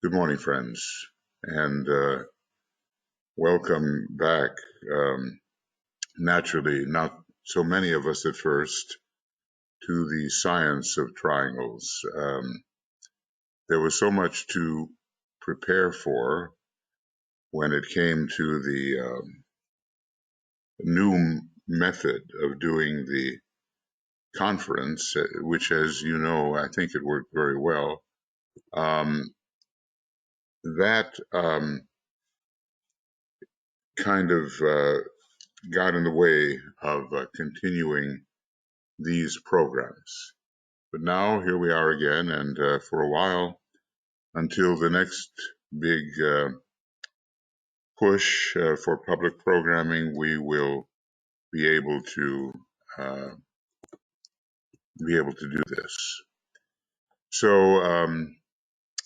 Good morning, friends, and welcome back. Naturally, not so many of us at first, to the science of triangles. There was so much to prepare for when it came to the new method of doing the conference, which, as you know, I think it worked very well. That kind of got in the way of continuing these programs. But now here we are again, and for a while, until the next big push for public programming, we will be able to do this. So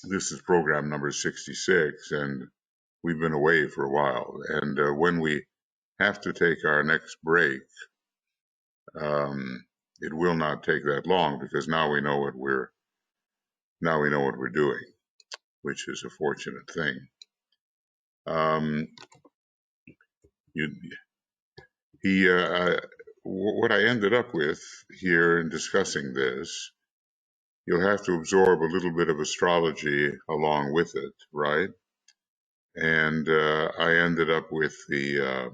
this is program number 66, and we've been away for a while. And when we have to take our next break, it will not take that long because now we know what we're doing, which is a fortunate thing. What I ended up with here in discussing this, you'll have to absorb a little bit of astrology along with it, right? And I ended up with the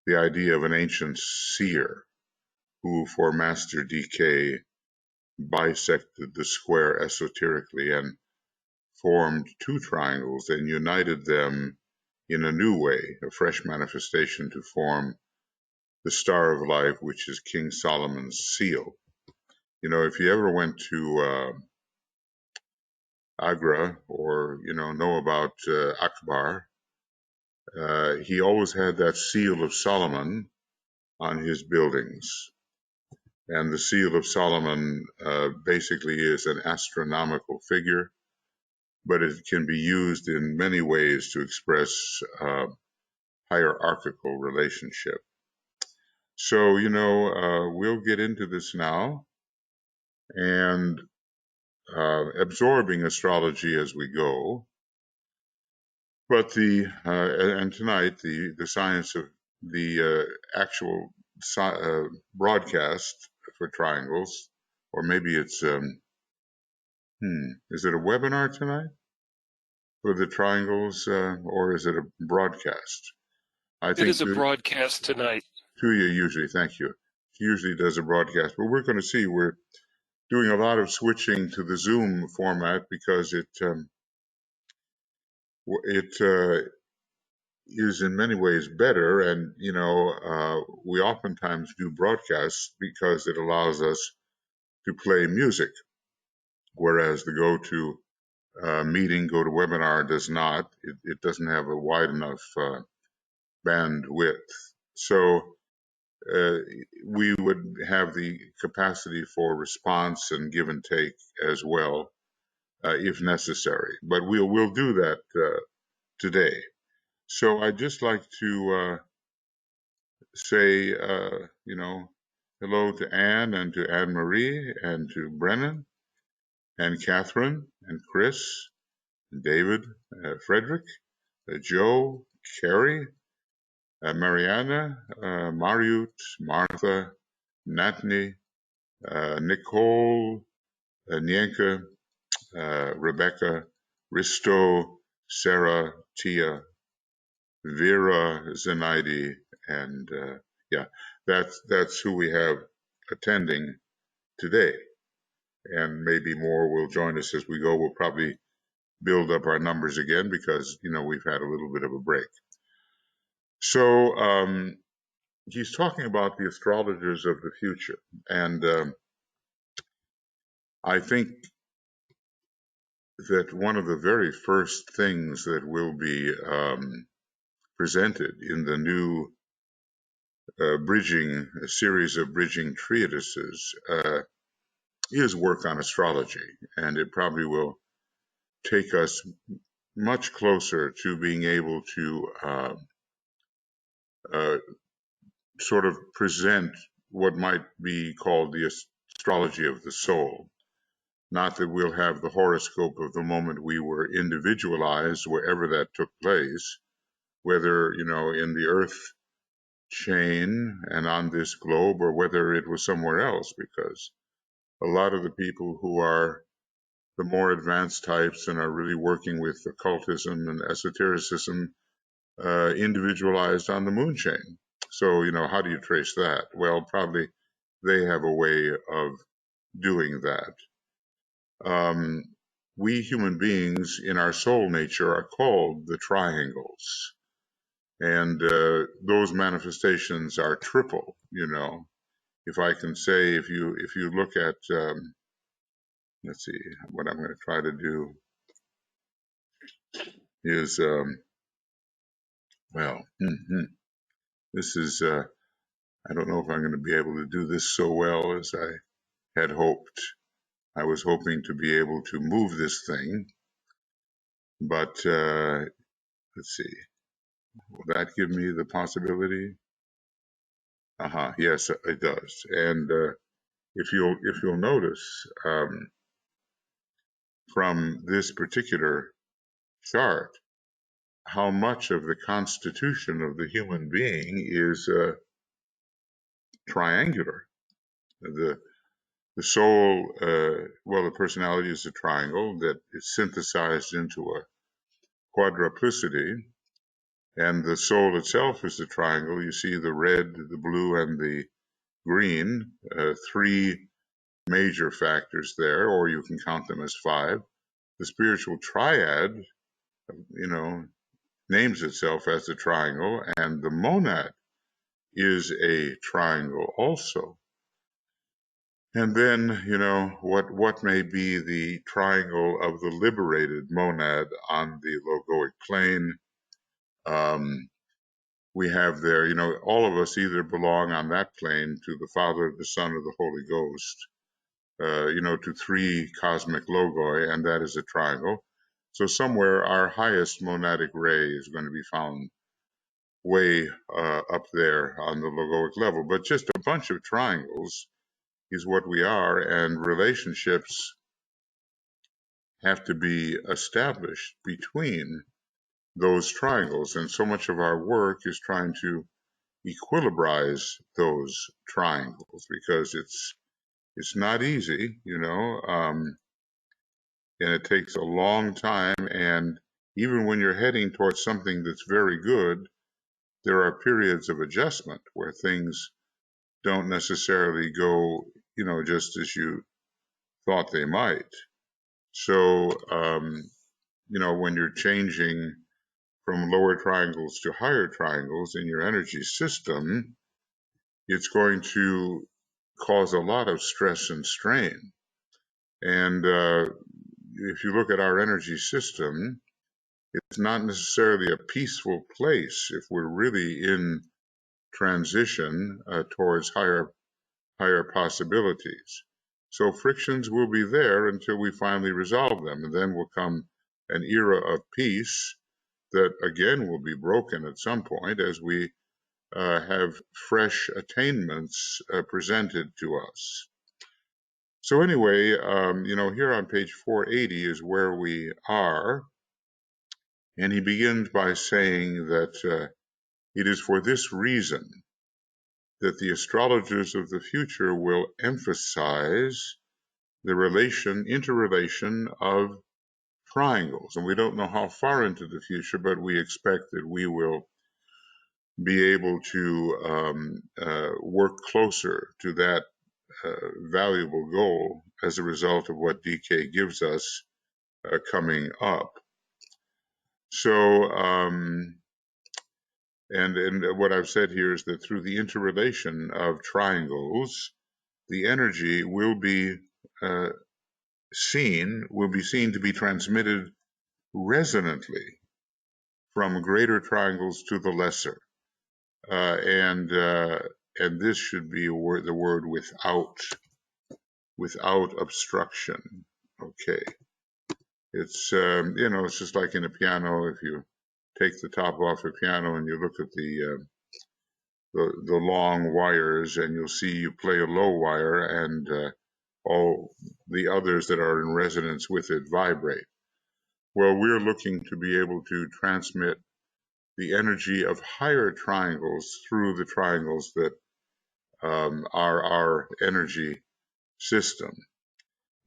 idea of an ancient seer who, for Master DK, bisected the square esoterically and formed two triangles and united them in a new way, a fresh manifestation to form the Star of Life, which is King Solomon's seal. You know, if you ever went to Agra or, know about Akbar, he always had that seal of Solomon on his buildings. And the seal of Solomon basically is an astronomical figure, but it can be used in many ways to express hierarchical relationship. So, we'll get into this now and absorbing astrology as we go. But and tonight, the science of the actual broadcast for triangles, or maybe it's, is it a webinar tonight for the triangles, or is it a broadcast? It is a broadcast tonight. Tuya usually, thank you. She usually does a broadcast, but we're going to see. We're doing a lot of switching to the Zoom format because it is in many ways better, and we oftentimes do broadcasts because it allows us to play music, whereas the go to webinar does not. It doesn't have a wide enough bandwidth. So we would have the capacity for response and give and take as well, if necessary. But we'll do that today. So I'd just like to say, hello to Anne and to Anne Marie and to Brennan and Catherine and Chris and David, Frederick, Joe, Carrie, Mariana, Mariut, Martha, Natney, Nicole, Nyenka, Rebecca, Risto, Sarah, Tia, Vera, Zenaidi, and that's who we have attending today. And maybe more will join us as we go. We'll probably build up our numbers again because, we've had a little bit of a break. So he's talking about the astrologers of the future. And I think that one of the very first things that will be presented in the new series of bridging treatises is work on astrology, and it probably will take us much closer to being able to sort of present what might be called the astrology of the soul. Not that we'll have the horoscope of the moment we were individualized, wherever that took place, whether, in the earth chain and on this globe, or whether it was somewhere else, because a lot of the people who are the more advanced types and are really working with occultism and esotericism individualized on the moon chain. So, how do you trace that? Well, probably they have a way of doing that. We human beings in our soul nature are called the triangles. And those manifestations are triple, If I can say, if you look at, let's see, what I'm going to try to do is, this is, I don't know if I'm going to be able to do this so well as I had hoped. I was hoping to be able to move this thing, but let's see, will that give me the possibility? Yes, it does. And if you'll notice, from this particular chart, how much of the constitution of the human being is triangular. The soul, the personality is a triangle that is synthesized into a quadruplicity, and the soul itself is a triangle. You see the red, the blue, and the green, three major factors there, or you can count them as five. The spiritual triad, names itself as a triangle, and the monad is a triangle also. And then, what may be the triangle of the liberated monad on the logoic plane? We have there, all of us either belong on that plane to the Father, the Son, or the Holy Ghost, to three cosmic logoi, and that is a triangle. So somewhere our highest monadic ray is going to be found way up there on the logoic level. But just a bunch of triangles is what we are, and relationships have to be established between those triangles. And so much of our work is trying to equilibrize those triangles, because it's not easy, and it takes a long time. And even when you're heading towards something that's very good, there are periods of adjustment where things don't necessarily go, just as you thought they might. So, when you're changing from lower triangles to higher triangles in your energy system, it's going to cause a lot of stress and strain. And if you look at our energy system, it's not necessarily a peaceful place if we're really in transition towards higher possibilities. So frictions will be there until we finally resolve them, and then will come an era of peace that again will be broken at some point as we have fresh attainments presented to us. So anyway, here on page 480 is where we are, and he begins by saying that it is for this reason that the astrologers of the future will emphasize the interrelation of triangles. And we don't know how far into the future, but we expect that we will be able to work closer to that valuable goal as a result of what DK gives us coming up. So, and what I've said here is that through the interrelation of triangles, the energy will be seen to be transmitted resonantly from greater triangles to the lesser. And this should be the word without obstruction. Okay. It's, it's just like in a piano. If you take the top off a piano and you look at the long wires, and you'll see you play a low wire, and all the others that are in resonance with it vibrate. Well, we're looking to be able to transmit the energy of higher triangles through the triangles that are our energy system.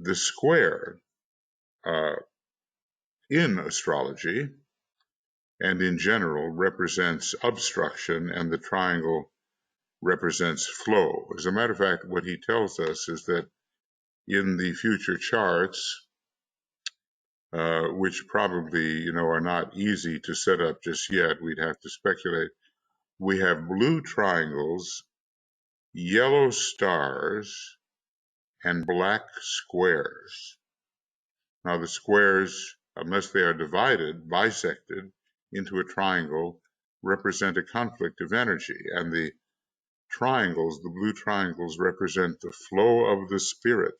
The square in astrology and in general represents obstruction, and the triangle represents flow. As a matter of fact, what he tells us is that in the future charts, which probably are not easy to set up just yet, we'd have to speculate. We have blue triangles, yellow stars, and black squares. Now the squares, unless they are divided, bisected into a triangle, represent a conflict of energy, and the triangles, the blue triangles, represent the flow of the spirit,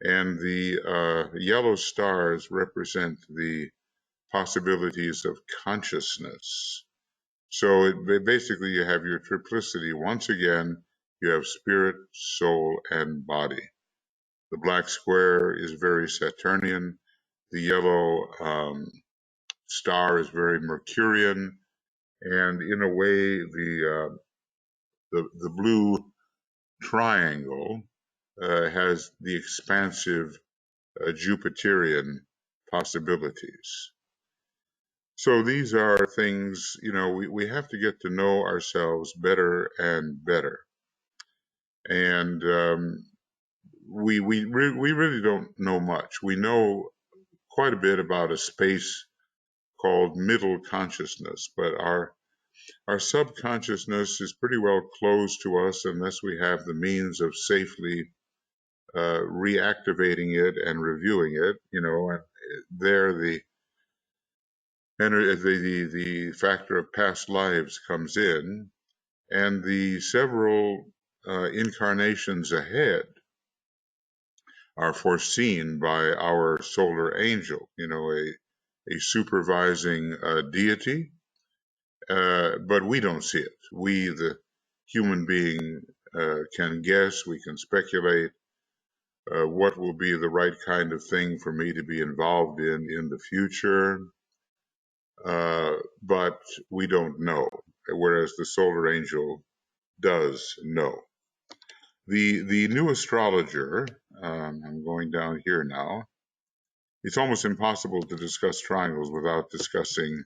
and the yellow stars represent the possibilities of consciousness. So basically you have your triplicity. Once again, you have spirit, soul, and body. The black square is very Saturnian. The yellow star is very Mercurian. And in a way, the blue triangle has the expansive Jupiterian possibilities. So these are things, we have to get to know ourselves better and better. And we really don't know much. We know quite a bit about a space called middle consciousness, but our subconsciousness is pretty well closed to us unless we have the means of safely reactivating it and reviewing it. And there the factor of past lives comes in, and the several incarnations ahead are foreseen by our solar angel, a supervising deity, but we don't see it. We, the human being, can guess, we can speculate what will be the right kind of thing for me to be involved in the future, but we don't know, whereas the solar angel does know. The new astrologer, I'm going down here now. It's almost impossible to discuss triangles without discussing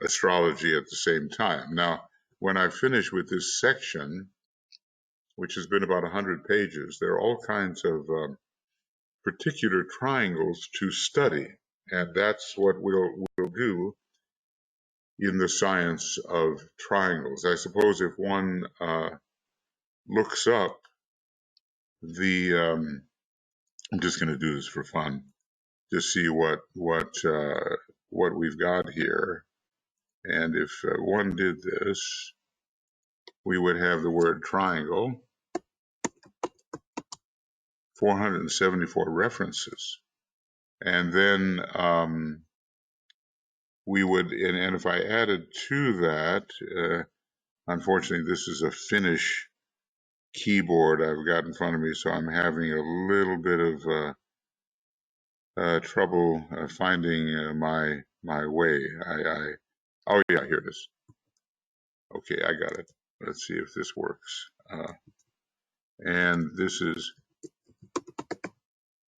astrology at the same time. Now, when I finish with this section, which has been about 100 pages, there are all kinds of particular triangles to study, and that's what we'll do in the science of triangles. I suppose if one looks up I'm just going to do this for fun, to see what we've got here. And if one did this, we would have the word triangle, 474 references. And then we would, and if I added to that, unfortunately, this is a Finnish keyboard I've got in front of me, so I'm having a little bit of trouble finding my way. Oh yeah, here it is. Okay, I got it. Let's see if this works. And this is,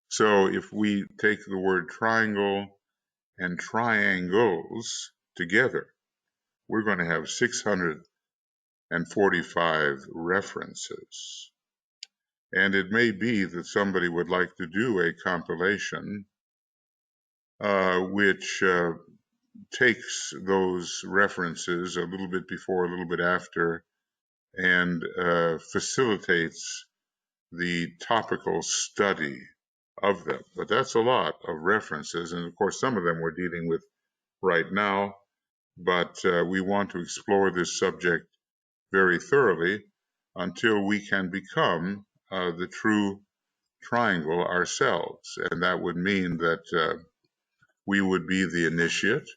so if we take the word triangle and triangles together, we're going to have 645 references. And it may be that somebody would like to do a compilation which takes those references a little bit before, a little bit after, and facilitates the topical study of them. But that's a lot of references, and of course some of them we're dealing with right now, but we want to explore this subject very thoroughly until we can become the true triangle ourselves. And that would mean that we would be the initiate,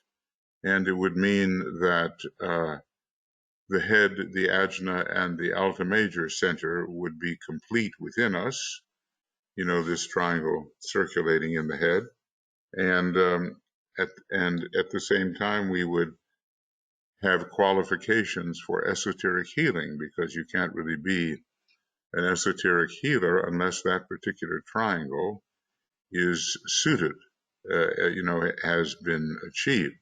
and it would mean that the head, the ajna, and the alta major center would be complete within us, this triangle circulating in the head. And at the same time, we would have qualifications for esoteric healing, because you can't really be an esoteric healer unless that particular triangle is suited, has been achieved.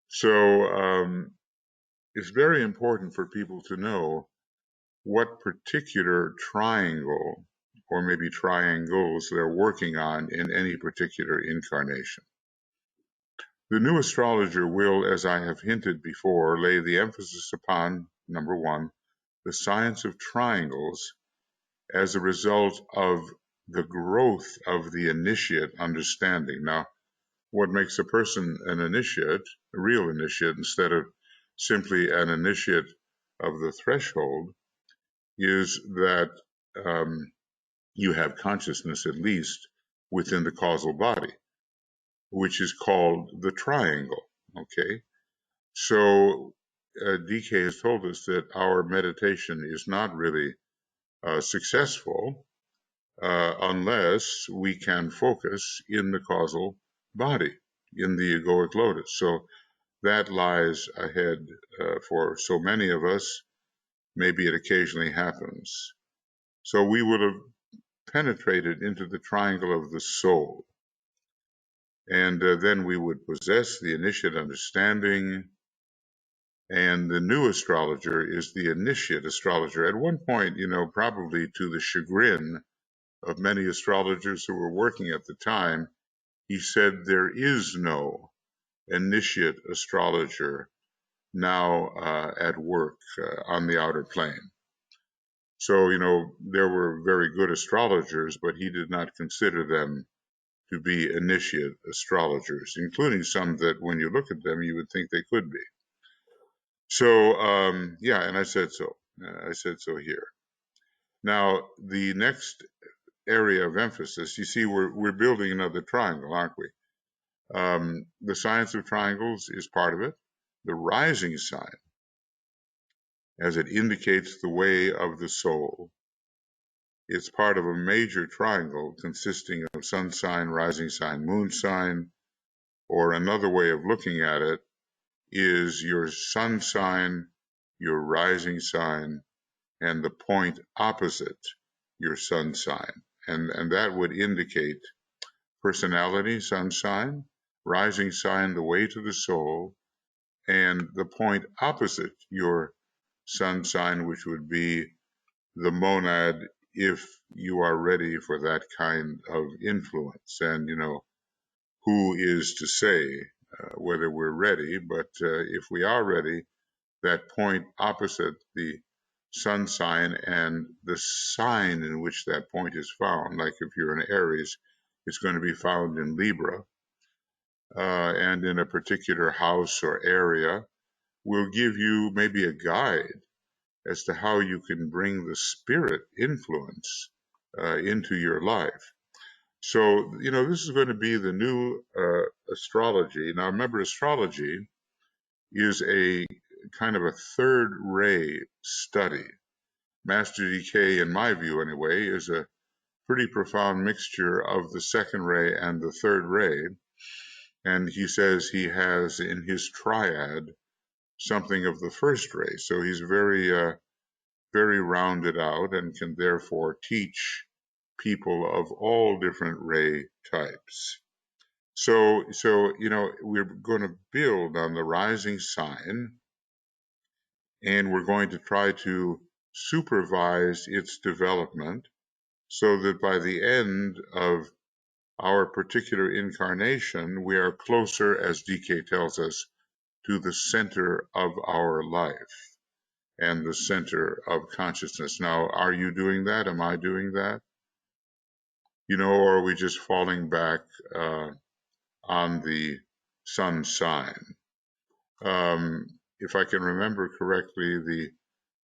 So it's very important for people to know what particular triangle, or maybe triangles, they're working on in any particular incarnation. The new astrologer will, as I have hinted before, lay the emphasis upon, number one, the science of triangles as a result of the growth of the initiate understanding. Now, what makes a person an initiate, a real initiate, instead of simply an initiate of the threshold, is that you have consciousness, at least within the causal body, which is called the triangle. Okay, so DK has told us that our meditation is not really successful unless we can focus in the causal body, in the egoic lotus. So that lies ahead for so many of us. Maybe it occasionally happens. So we would have penetrated into the triangle of the soul, and then we would possess the initiate understanding. And the new astrologer is the initiate astrologer. At one point, probably to the chagrin of many astrologers who were working at the time, he said there is no initiate astrologer now at work on the outer plane. So, there were very good astrologers, but he did not consider them to be initiate astrologers, including some that when you look at them, you would think they could be. So, yeah, and I said so. I said so here. Now, the next area of emphasis, you see, we're building another triangle, aren't we? The science of triangles is part of it. The rising sign, as it indicates the way of the soul, it's part of a major triangle consisting of sun sign, rising sign, moon sign, or another way of looking at it is your sun sign, your rising sign, and the point opposite your sun sign. And that would indicate personality, sun sign, rising sign, the way to the soul, and the point opposite your sun sign, which would be the monad, if you are ready for that kind of influence. And, who is to say whether we're ready? But if we are ready, that point opposite the sun sign and the sign in which that point is found, like if you're in Aries, it's going to be found in Libra, and in a particular house or area, will give you maybe a guide as to how you can bring the spirit influence into your life. So, this is going to be the new astrology. Now, remember, astrology is a kind of a third ray study. Master DK, in my view anyway, is a pretty profound mixture of the second ray and the third ray. And he says he has in his triad something of the first ray. So he's very, very rounded out and can therefore teach people of all different ray types. So we're going to build on the rising sign, and we're going to try to supervise its development so that by the end of our particular incarnation, we are closer, as DK tells us, to the center of our life and the center of consciousness. Now, are you doing that? Am I doing that? Or are we just falling back on the sun sign? If I can remember correctly, the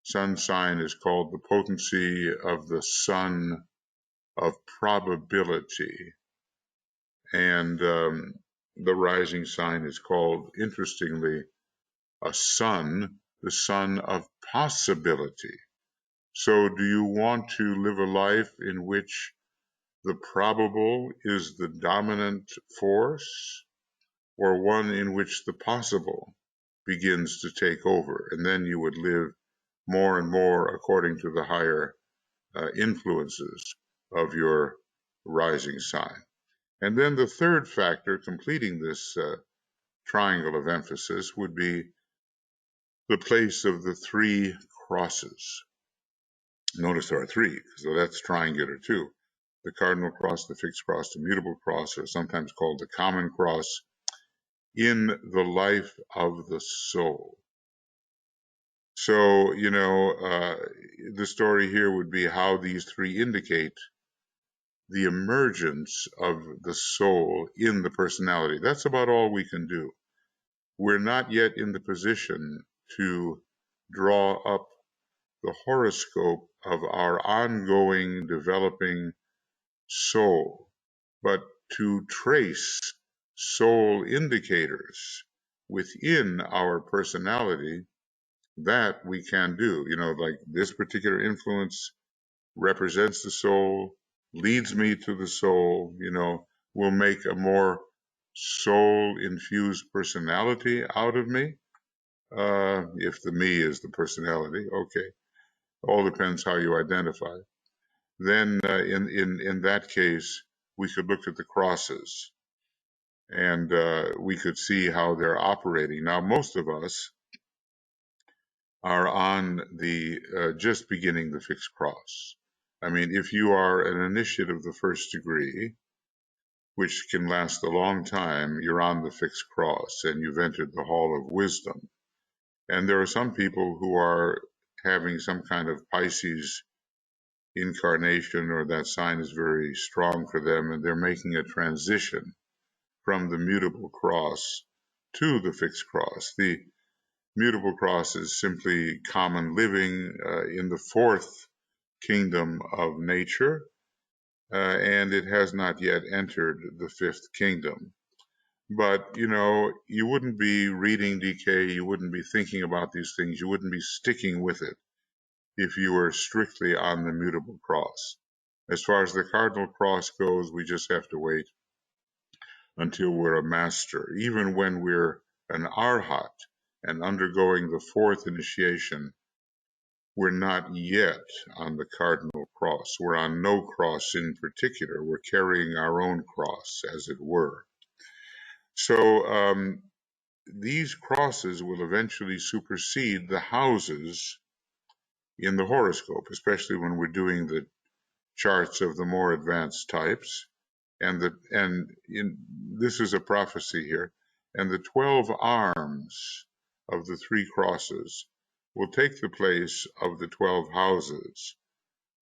sun sign is called the potency of the sun of probability. And the rising sign is called, interestingly, a sun, the sun of possibility. So do you want to live a life in which the probable is the dominant force, or one in which the possible begins to take over, and then you would live more and more according to the higher influences of your rising sign. And then the third factor completing this triangle of emphasis would be the place of the three crosses. Notice there are three, so that's triangular too. The cardinal cross, the fixed cross, the mutable cross, or sometimes called the common cross, in the life of the soul. So, the story here would be how these three indicate the emergence of the soul in the personality. That's about all we can do. We're not yet in the position to draw up the horoscope of our ongoing developing soul, but to trace soul indicators within our personality, that we can do. Like this particular influence represents the soul, leads me to the soul, will make a more soul-infused personality out of me. If the me is the personality, okay. All depends how you identify. Then in that case, we could look at the crosses, and we could see how they're operating. Now, most of us are on the just beginning the fixed cross. I mean, if you are an initiate of the first degree, which can last a long time, you're on the fixed cross and you've entered the hall of wisdom. And there are some people who are having some kind of Pisces incarnation, or that sign is very strong for them, and they're making a transition from the mutable cross to the fixed cross. The mutable cross is simply common living in the fourth kingdom of nature, and it has not yet entered the fifth kingdom. But, you wouldn't be reading DK, you wouldn't be thinking about these things, you wouldn't be sticking with it if you were strictly on the mutable cross. As far as the cardinal cross goes, we just have to wait until we're a master. Even when we're an arhat and undergoing the fourth initiation, we're not yet on the cardinal cross. We're on no cross in particular. We're carrying our own cross, as it were. So these crosses will eventually supersede the houses in the horoscope, especially when we're doing the charts of the more advanced types. This is a prophecy here. And the 12 arms of the three crosses will take the place of the 12 houses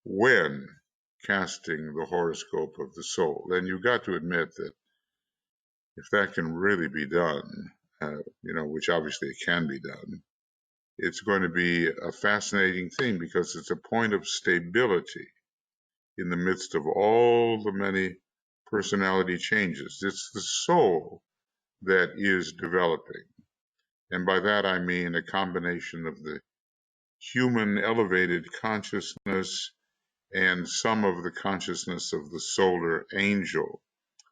when casting the horoscope of the soul. And you've got to admit that if that can really be done, which obviously it can be done, it's going to be a fascinating thing because it's a point of stability in the midst of all the many personality changes. It's the soul that is developing. And by that I mean a combination of the human elevated consciousness and some of the consciousness of the solar angel,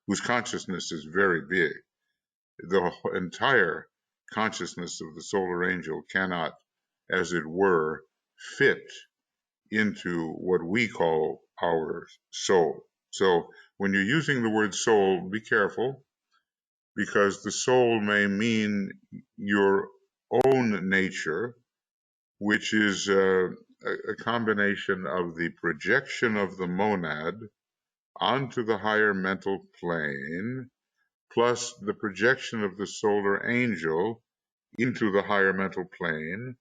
whose consciousness is very big. The entire consciousness of the solar angel cannot, as it were, fit into what we call our soul. So when you're using the word soul, be careful, because the soul may mean your own nature, which is a combination of the projection of the monad onto the higher mental plane, plus the projection of the solar angel into the higher mental plane,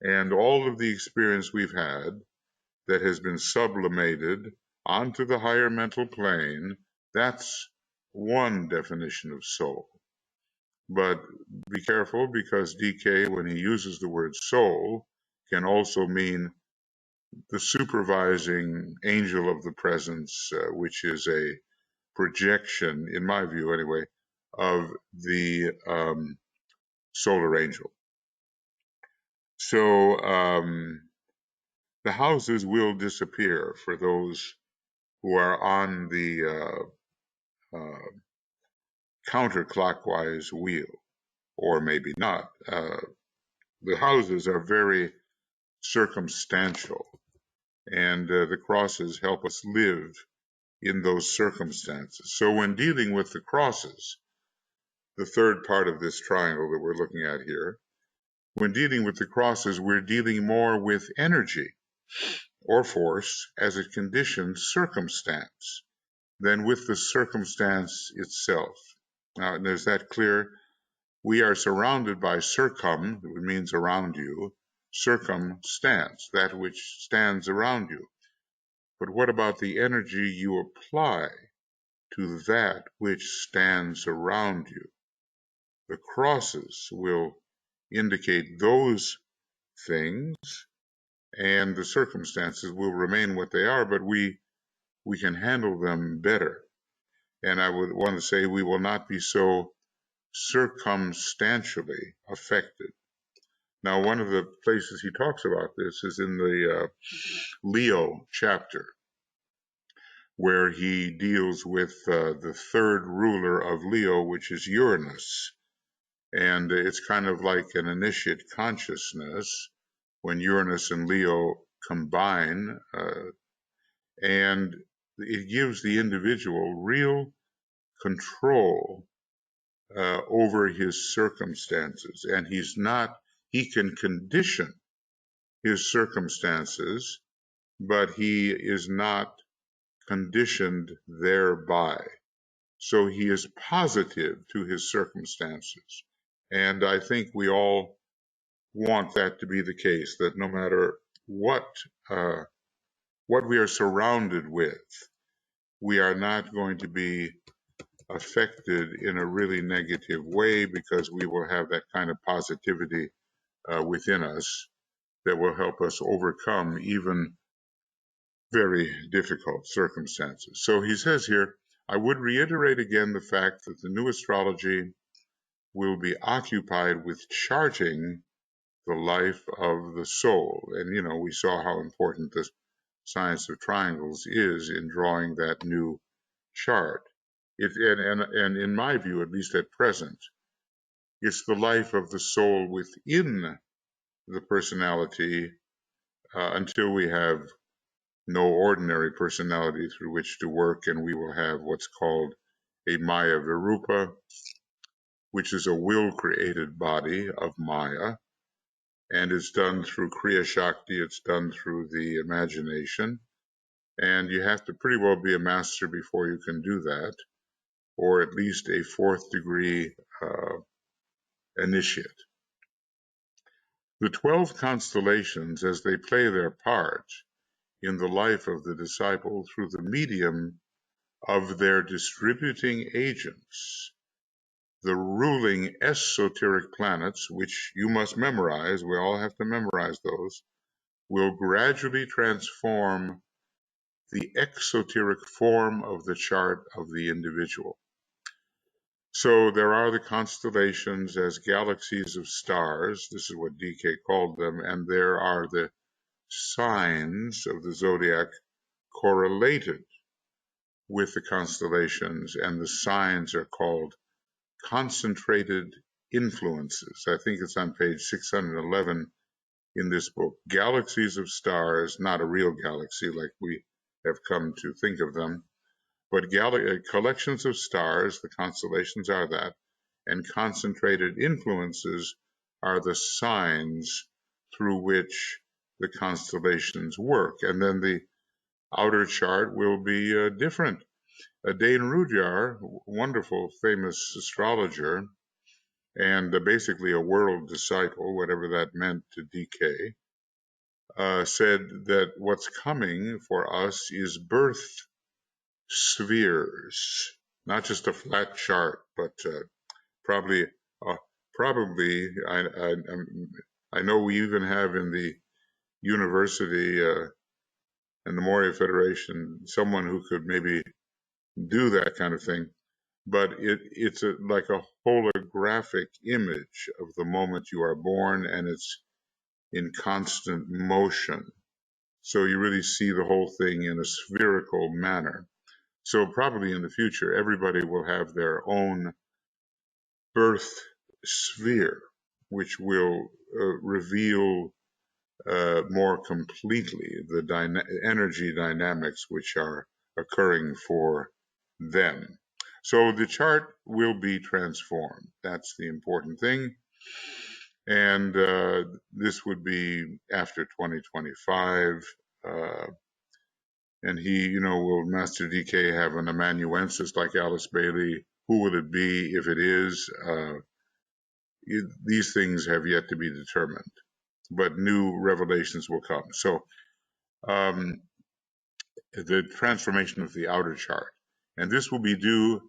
and all of the experience we've had that has been sublimated onto the higher mental plane. That's one definition of soul. But be careful, because DK, when he uses the word soul, can also mean the supervising angel of the presence, which is a projection, in my view anyway, of the solar angel. So the houses will disappear for those who are on the counterclockwise wheel, or maybe not. The houses are very circumstantial, and the crosses help us live in those circumstances. So when dealing with the crosses, the third part of this triangle that we're looking at here, when dealing with the crosses, we're dealing more with energy or force as it conditions circumstance than with the circumstance itself. Now, is that clear? We are surrounded by circum, which means around you, circumstance, that which stands around you. But what about the energy you apply to that which stands around you? The crosses will indicate those things, and the circumstances will remain what they are, but we can handle them better. And I would want to say we will not be so circumstantially affected. Now, one of the places he talks about this is in the Leo chapter, where he deals with the third ruler of Leo, which is Uranus. And it's kind of like an initiate consciousness when Uranus and Leo combine, and it gives the individual real control over his circumstances. And he can condition his circumstances, but he is not conditioned thereby. So he is positive to his circumstances. And I think we all want that to be the case, that no matter what we are surrounded with, we are not going to be affected in a really negative way, because we will have that kind of positivity within us that will help us overcome even very difficult circumstances. So he says here, I would reiterate again the fact that the new astrology will be occupied with charting the life of the soul. And, we saw how important the science of triangles is in drawing that new chart. And in my view, at least at present, it's the life of the soul within the personality until we have no ordinary personality through which to work, and we will have what's called a Maya Virupa, which is a will-created body of Maya, and it's done through Kriya Shakti, it's done through the imagination, and you have to pretty well be a master before you can do that, or at least a fourth degree initiate. The 12 constellations, as they play their part in the life of the disciple through the medium of their distributing agents, the ruling esoteric planets, which you must memorize, we all have to memorize those, will gradually transform the exoteric form of the chart of the individual. So there are the constellations as galaxies of stars, this is what DK called them, and there are the signs of the zodiac correlated with the constellations, and the signs are called concentrated influences. I think it's on page 611 in this book. Galaxies of stars, not a real galaxy like we have come to think of them, but collections of stars, the constellations are that, and concentrated influences are the signs through which the constellations work. And then the outer chart will be different. Dane Rudhyar, wonderful, famous astrologer, and basically a world disciple, whatever that meant to DK, said that what's coming for us is birth spheres, not just a flat chart, but probably I know we even have in the university and the Moria Federation someone who could maybe do that kind of thing, but it's like a holographic image of the moment you are born, and it's in constant motion. So you really see the whole thing in a spherical manner. So probably in the future, everybody will have their own birth sphere, which will reveal more completely the energy dynamics which are occurring for them. So the chart will be transformed. That's the important thing. And this would be after 2025. And will Master DK have an amanuensis like Alice Bailey? Who will it be if it is? These things have yet to be determined, but new revelations will come. So the transformation of the outer chart. And this will be due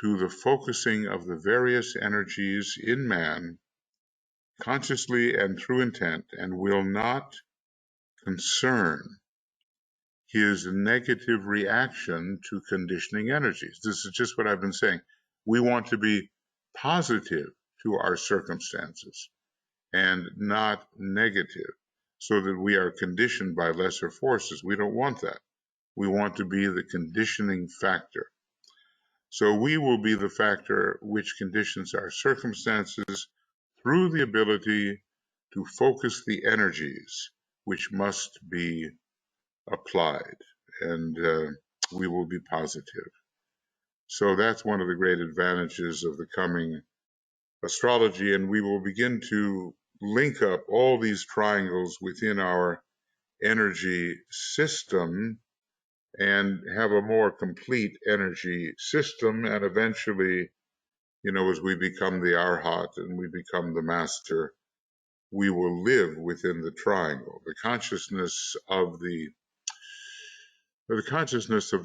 to the focusing of the various energies in man consciously and through intent, and will not concern his negative reaction to conditioning energies. This is just what I've been saying. We want to be positive to our circumstances and not negative, so that we are conditioned by lesser forces. We don't want that. We want to be the conditioning factor. So we will be the factor which conditions our circumstances through the ability to focus the energies which must be applied, and we will be positive. So that's one of the great advantages of the coming astrology, and we will begin to link up all these triangles within our energy system and have a more complete energy system. And eventually, as we become the Arhat and we become the master, we will live within the triangle. The consciousness of the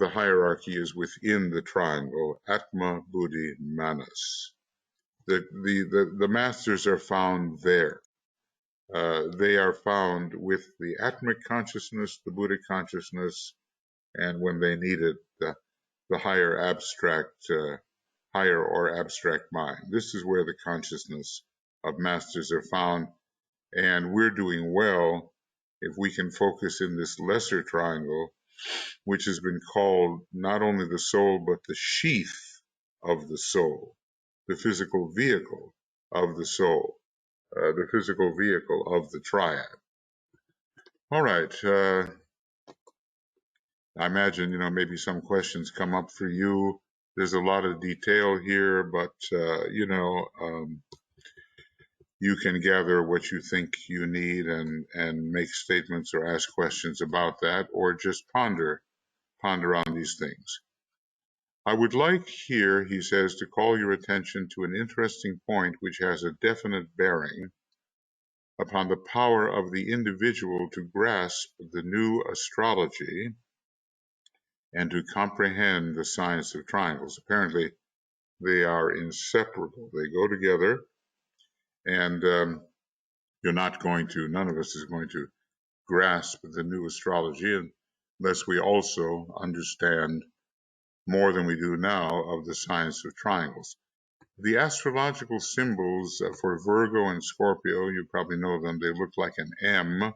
hierarchy is within the triangle, Atma, Buddhi, Manas. The masters are found there. They are found with the Atmic consciousness, the Buddhic consciousness, and when they need it, the higher or abstract mind. This is where the consciousness of masters are found, and we're doing well if we can focus in this lesser triangle, which has been called not only the soul, but the sheath of the soul, the physical vehicle of the soul, the physical vehicle of the triad. All right. I imagine, maybe some questions come up for you. There's a lot of detail here, but, you can gather what you think you need and make statements or ask questions about that, or just ponder on these things. I would like here, he says, to call your attention to an interesting point which has a definite bearing upon the power of the individual to grasp the new astrology and to comprehend the science of triangles. Apparently, they are inseparable. They go together, and none of us is going to grasp the new astrology unless we also understand more than we do now of the science of triangles. The astrological symbols for Virgo and Scorpio, you probably know them. They look like an M,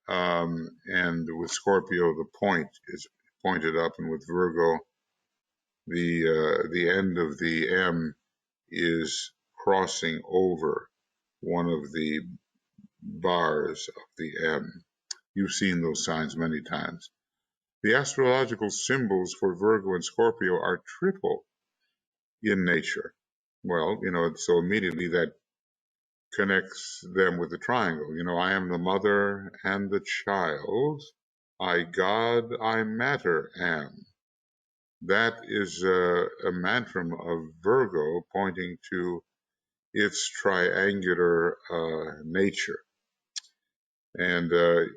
and with Scorpio, the point is pointed up, and with Virgo, the end of the M is crossing over one of the bars of the M. You've seen those signs many times. The astrological symbols for Virgo and Scorpio are triple in nature. Well, so immediately that connects them with the triangle. I am the mother and the child. I God, I matter am. That is a mantram of Virgo pointing to its triangular nature. And the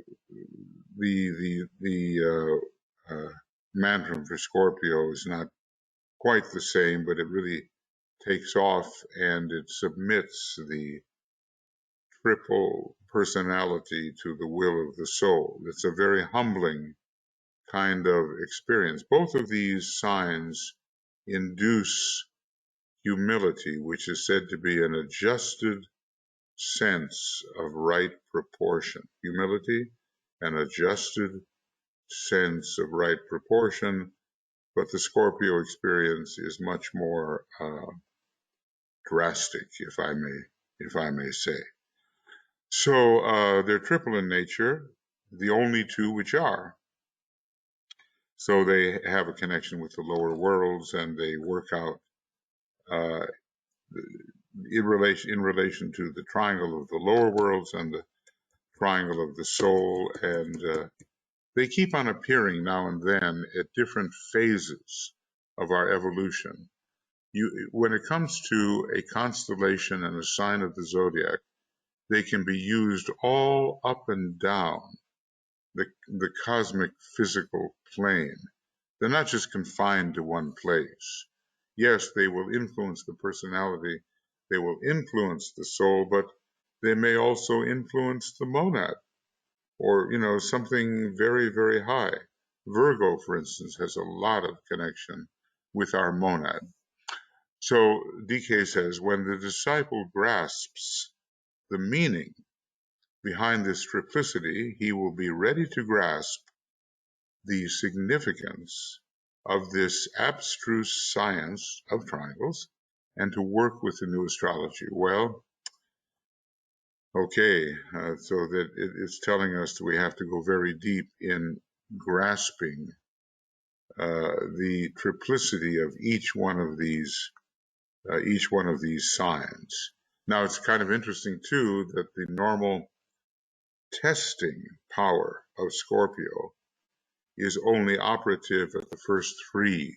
mantram for Scorpio is not quite the same, but it really takes off and it submits the triple personality to the will of the soul. It's a very humbling kind of experience. Both of these signs induce humility, which is said to be an adjusted sense of right proportion. Humility an adjusted sense of right proportion, but the Scorpio experience is much more drastic, if I may say. So they're triple in nature, the only two which are. So they have a connection with the lower worlds, and they work out uh, in relation to the triangle of the lower worlds and the triangle of the soul, and they keep on appearing now and then at different phases of our evolution. When it comes to a constellation and a sign of the zodiac, they can be used all up and down the cosmic physical plane. They're not just confined to one place. Yes, they will influence the personality, they will influence the soul, but they may also influence the monad, or, something very, very high. Virgo, for instance, has a lot of connection with our monad. So DK says, when the disciple grasps the meaning behind this triplicity, he will be ready to grasp the significance of this abstruse science of triangles and to work with the new astrology. Well, okay, so that it's telling us that we have to go very deep in grasping the triplicity of each one of these signs. Now, it's kind of interesting too that the normal testing power of Scorpio is only operative at the first three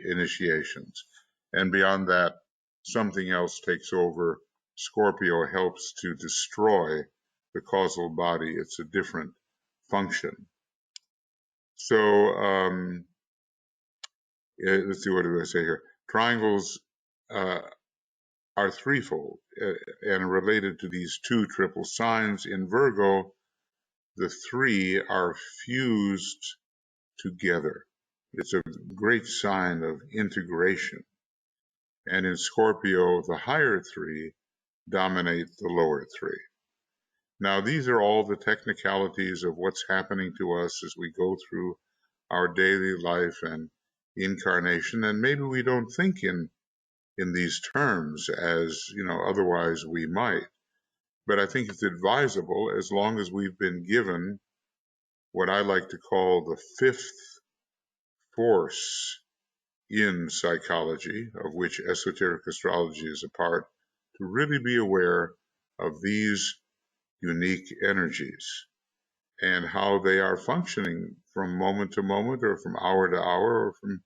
initiations. And beyond that, something else takes over. Scorpio helps to destroy the causal body. It's a different function. So let's see, what do I say here? Triangles are threefold and related to these two triple signs. In Virgo, the three are fused together. It's a great sign of integration. And in Scorpio, the higher three dominate the lower three. Now, these are all the technicalities of what's happening to us as we go through our daily life and incarnation. And maybe we don't think in these terms as, otherwise we might. But I think it's advisable, as long as we've been given what I like to call the fifth force in psychology, of which esoteric astrology is a part, to really be aware of these unique energies and how they are functioning from moment to moment, or from hour to hour, or from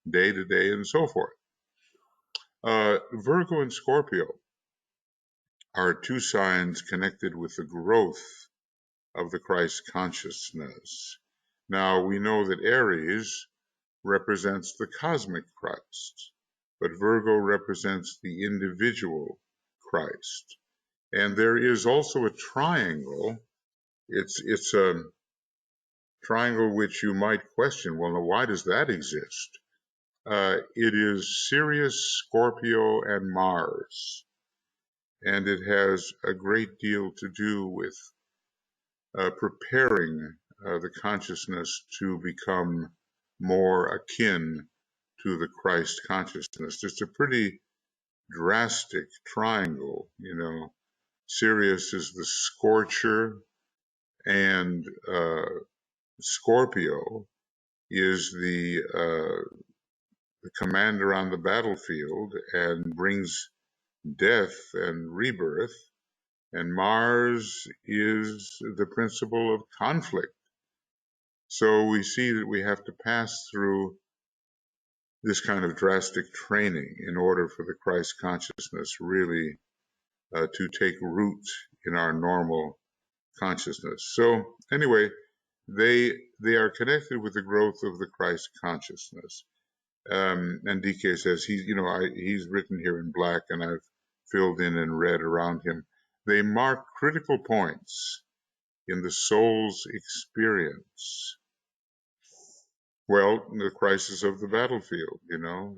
day to day, and so forth. Virgo and Scorpio are two signs connected with the growth of the Christ consciousness. Now, we know that Aries represents the cosmic Christ, but Virgo represents the individual Christ. And there is also a triangle. It's a triangle which you might question, well, now why does that exist? It is Sirius, Scorpio, and Mars. And it has a great deal to do with preparing the consciousness to become more akin to the Christ consciousness. It's a pretty drastic triangle, Sirius is the scorcher, and Scorpio is the commander on the battlefield and brings death and rebirth, and Mars is the principle of conflict. So we see that we have to pass through this kind of drastic training in order for the Christ consciousness really to take root in our normal consciousness. So anyway, they are connected with the growth of the Christ consciousness. And DK says he's written here in black, and I've filled in red around him. They mark critical points in the soul's experience. Well, the crisis of the battlefield,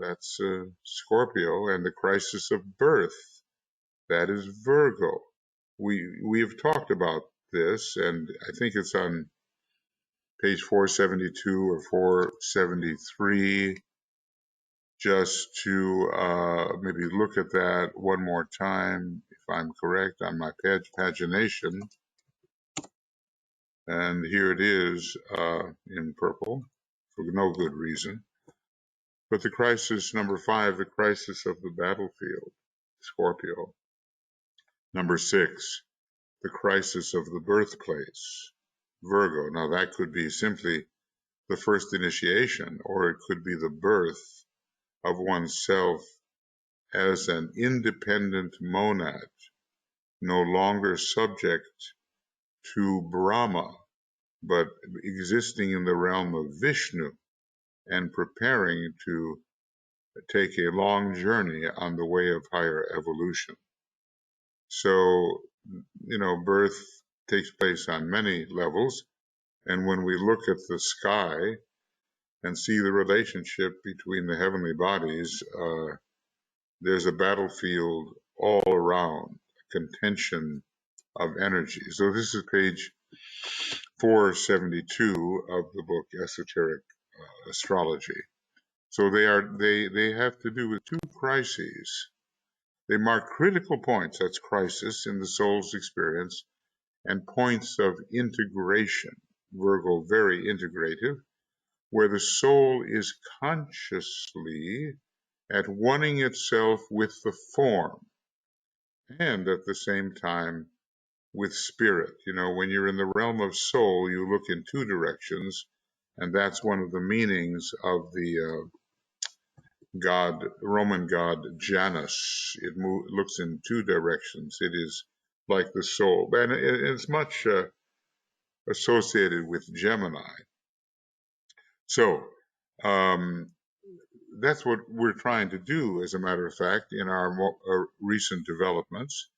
that's Scorpio, and the crisis of birth, that is Virgo. We have talked about this, and I think it's on page 472 or 473, just to maybe look at that one more time, if I'm correct on my pagination. And here it is in purple for no good reason. But the crisis, number 5, the crisis of the battlefield, Scorpio. Number 6, the crisis of the birthplace, Virgo. Now that could be simply the first initiation, or it could be the birth of oneself as an independent monad, no longer subject to Brahma, but existing in the realm of Vishnu and preparing to take a long journey on the way of higher evolution. So, birth takes place on many levels. And when we look at the sky and see the relationship between the heavenly bodies, there's a battlefield all around, a contention of energy. So this is page 472 of the book Esoteric Astrology. So they have to do with two crises. They mark critical points, that's crisis, in the soul's experience, and points of integration, Virgo very integrative, where the soul is consciously at oneing itself with the form and at the same time with spirit. When you're in the realm of soul, you look in two directions, and that's one of the meanings of the Roman god Janus. It looks in two directions. It is like the soul, and it's much associated with Gemini. So that's what we're trying to do, as a matter of fact, in our recent developments,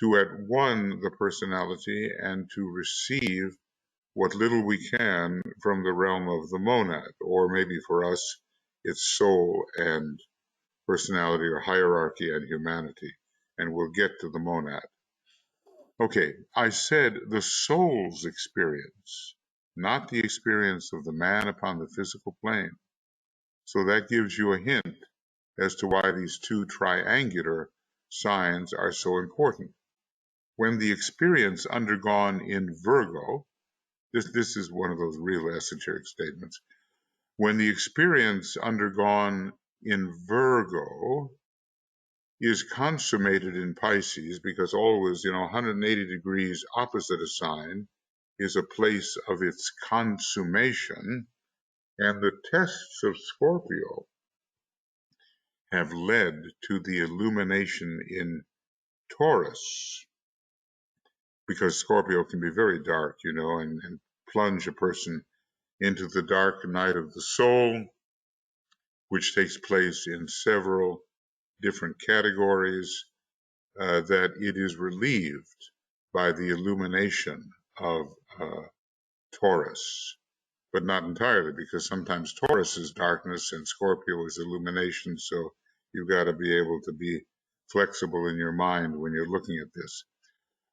to at one the personality and to receive what little we can from the realm of the monad, or maybe for us, it's soul and personality, or hierarchy and humanity. And we'll get to the monad. Okay, I said the soul's experience, not the experience of the man upon the physical plane. So that gives you a hint as to why these two triangular signs are so important. When the experience undergone in Virgo, this is one of those real esoteric statements. When the experience undergone in Virgo is consummated in Pisces, because always, 180 degrees opposite a sign is a place of its consummation, and the tests of Scorpio have led to the illumination in Taurus, because Scorpio can be very dark, and plunge a person into the dark night of the soul, which takes place in several different categories, that it is relieved by the illumination of Taurus, but not entirely, because sometimes Taurus is darkness and Scorpio is illumination, so you've got to be able to be flexible in your mind when you're looking at this.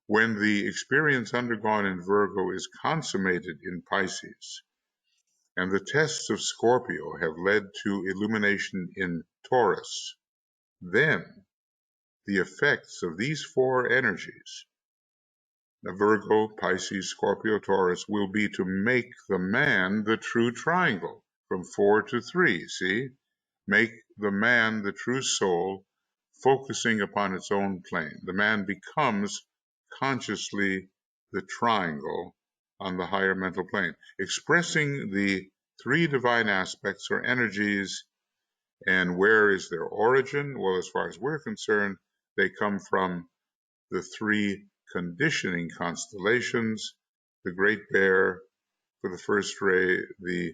When the experience undergone in Virgo is consummated in Pisces, and the tests of Scorpio have led to illumination in Taurus, then the effects of these four energies, the Virgo, Pisces, Scorpio, Taurus, will be to make the man the true triangle from 4 to 3. See? Make the man the true soul, focusing upon its own plane. The man becomes consciously the triangle on the higher mental plane, expressing the three divine aspects or energies. And where is their origin? Well, as far as we're concerned, they come from the three conditioning constellations, the Great Bear for the first ray, the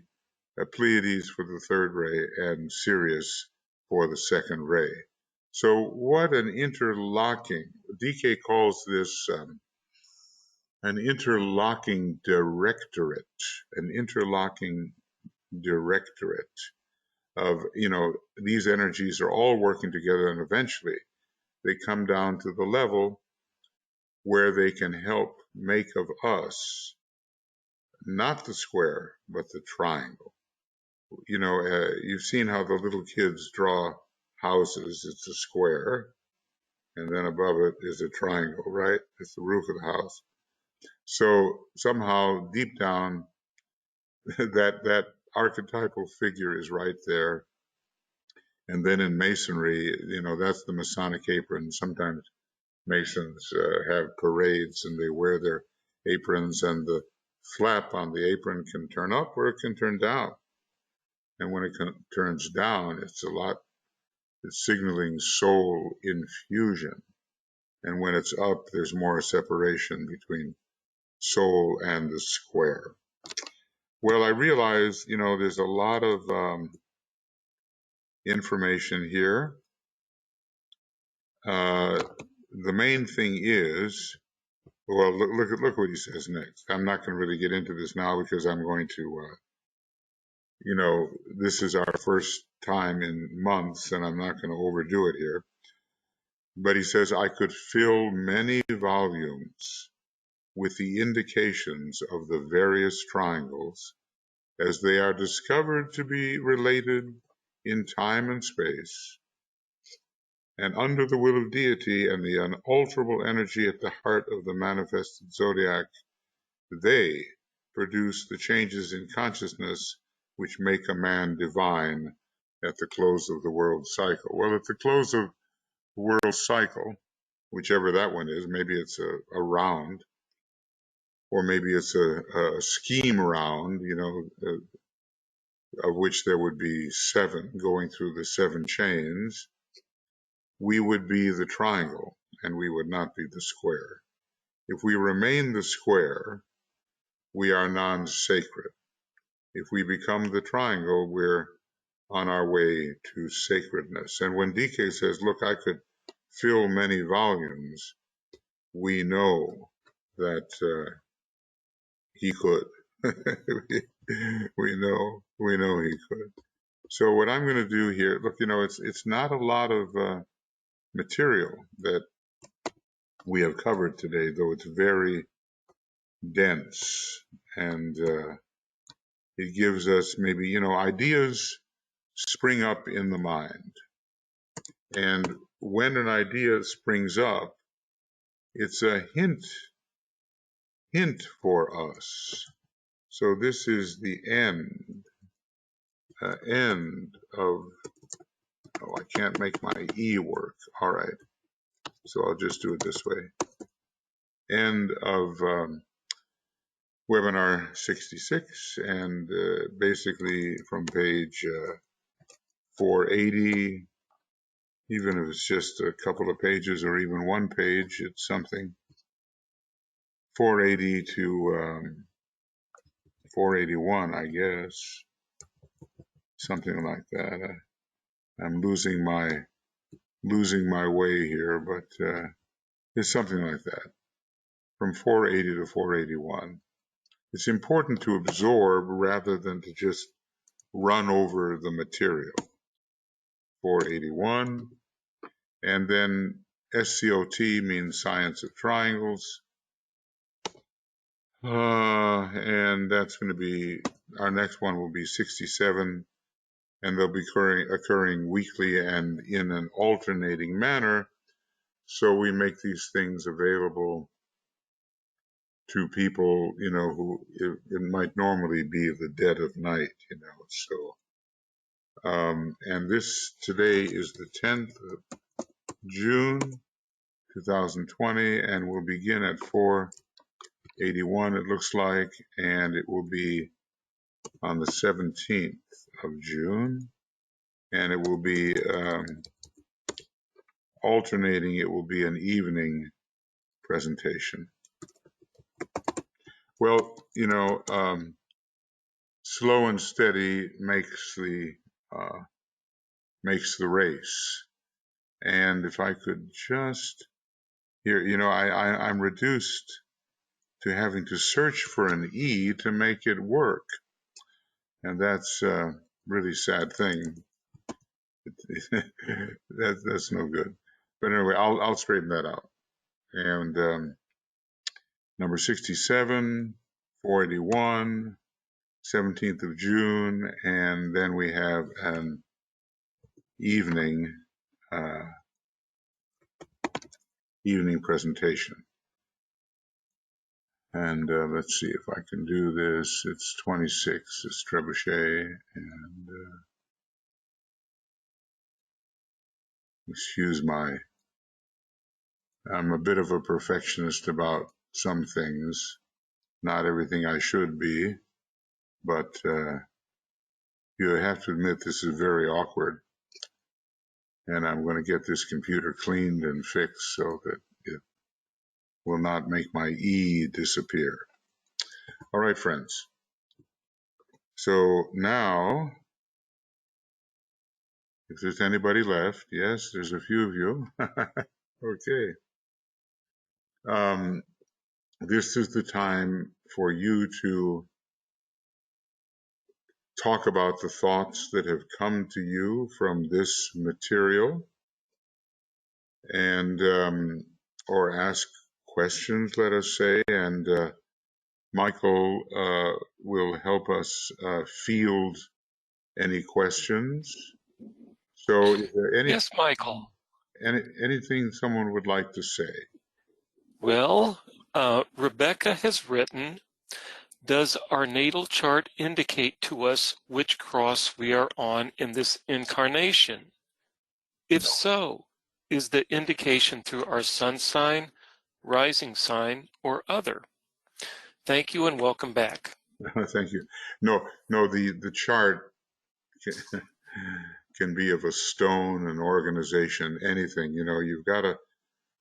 Pleiades for the third ray, and Sirius for the second ray. So what an interlocking, DK calls this an interlocking directorate, of, these energies are all working together, and eventually they come down to the level where they can help make of us not the square, but the triangle. You've seen how the little kids draw houses. It's a square, and then above it is a triangle, right? It's the roof of the house. So somehow deep down, that archetypal figure is right there. And then in Masonry, that's the Masonic apron. Sometimes Masons have parades and they wear their aprons, and the flap on the apron can turn up or it can turn down. And when it turns down, it's signaling soul infusion. And when it's up, there's more separation between soul and the square. Well, I realize, there's a lot of information here. The main thing is, well, look what he says next. I'm not going to really get into this now because I'm going to, this is our first time in months, and I'm not going to overdo it here. But he says, I could fill many volumes with the indications of the various triangles as they are discovered to be related in time and space, and under the will of deity and the unalterable energy at the heart of the manifested zodiac, they produce the changes in consciousness which make a man divine at the close of the world cycle. Well, at the close of the world cycle, whichever that one is, maybe it's a round, or maybe it's a scheme round, of which there would be 7 going through the 7 chains, we would be the triangle and we would not be the square. If we remain the square, we are non-sacred. If we become the triangle, we're on our way to sacredness. And when DK says, look, I could fill many volumes, we know that he could. we know he could. So what I'm going to do here, look, it's not a lot of material that we have covered today, though it's very dense, and it gives us maybe, ideas spring up in the mind. And when an idea springs up, it's a hint for us. So this is the end of, I can't make my E work. All right. So I'll just do it this way. End of webinar 66, and basically from page 480, even if it's just a couple of pages or even one page, it's something. 480 to 481, I guess, something like that. I'm losing my way here, but it's something like that, from 480 to 481. It's important to absorb rather than to just run over the material. 481, and then SCOT means Science of Triangles, and that's going to be, our next one will be 67, and they'll be occurring weekly and in an alternating manner, so we make these things available to people, who it might normally be the dead of night, so and this today is the 10th of June 2020, and we'll begin at 481, it looks like, and it will be on the 17th of June, and it will be alternating. It will be an evening presentation. Well, slow and steady makes the race. And if I could just here, I'm reduced to having to search for an E to make it work, and that's a really sad thing. That's no good. But anyway, I'll straighten that out. And number 67, 481, 17th of June, and then we have an evening presentation. And let's see if I can do this. It's 26, it's Trebuchet, and excuse I'm a bit of a perfectionist about some things, not everything I should be, but you have to admit this is very awkward, and I'm going to get this computer cleaned and fixed so that it will not make my E disappear. All right, friends. So now, if there's anybody left, yes, there's a few of you. Okay. This is the time for you to talk about the thoughts that have come to you from this material, and or ask questions, let us say, and Michael will help us field any questions. So is there Yes, Michael. anything someone would like to say? Well, Rebecca has written, does our natal chart indicate to us which cross we are on in this incarnation? If so, is the indication through our sun sign, rising sign, or other? Thank you and welcome back. Thank you. No, the chart can be of a stone, an organization, anything. You know, you've got to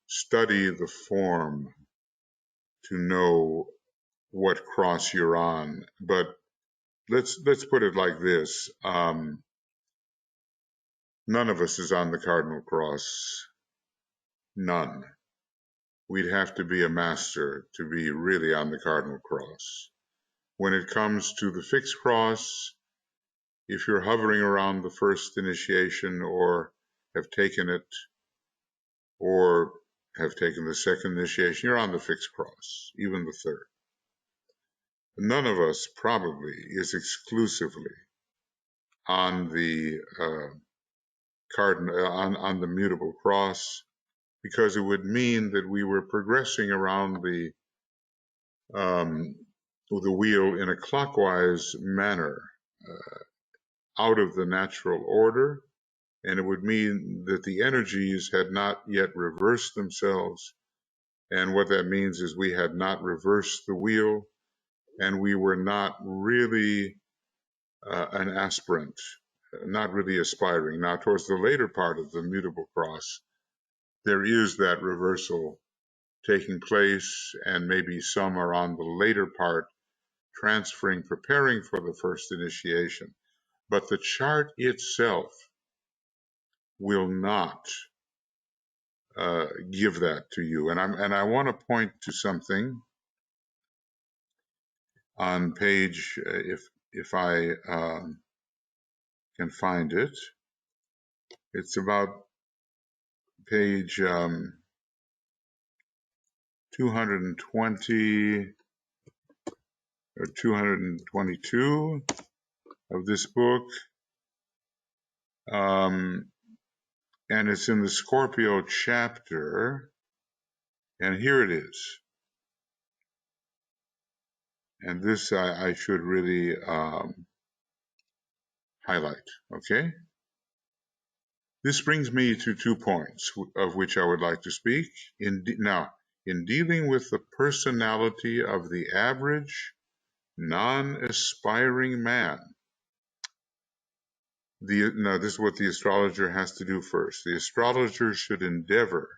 study the form to know what cross you're on. But let's put it like this. None of us is on the cardinal cross. None. We'd have to be a master to be really on the cardinal cross. When it comes to the fixed cross, if you're hovering around the first initiation or have taken it or have taken the second initiation, you're on the fixed cross, even the third. None of us probably is exclusively on the on the mutable cross, because it would mean that we were progressing around the wheel in a clockwise manner, out of the natural order, and it would mean that the energies had not yet reversed themselves. And what that means is we had not reversed the wheel, and we were not really an aspirant, not really aspiring. Now, towards the later part of the mutable cross, there is that reversal taking place, and maybe some are on the later part, transferring, preparing for the first initiation. But the chart itself will not give that to you. And I want to point to something on page, if I can find it. It's about page 220 or 222 of this book. And it's in the Scorpio chapter, and here it is. And this I should really highlight, okay? This brings me to 2 points of which I would like to speak. Now, in dealing with the personality of the average, non-aspiring man, now this is what the astrologer has to do first. The astrologer should endeavor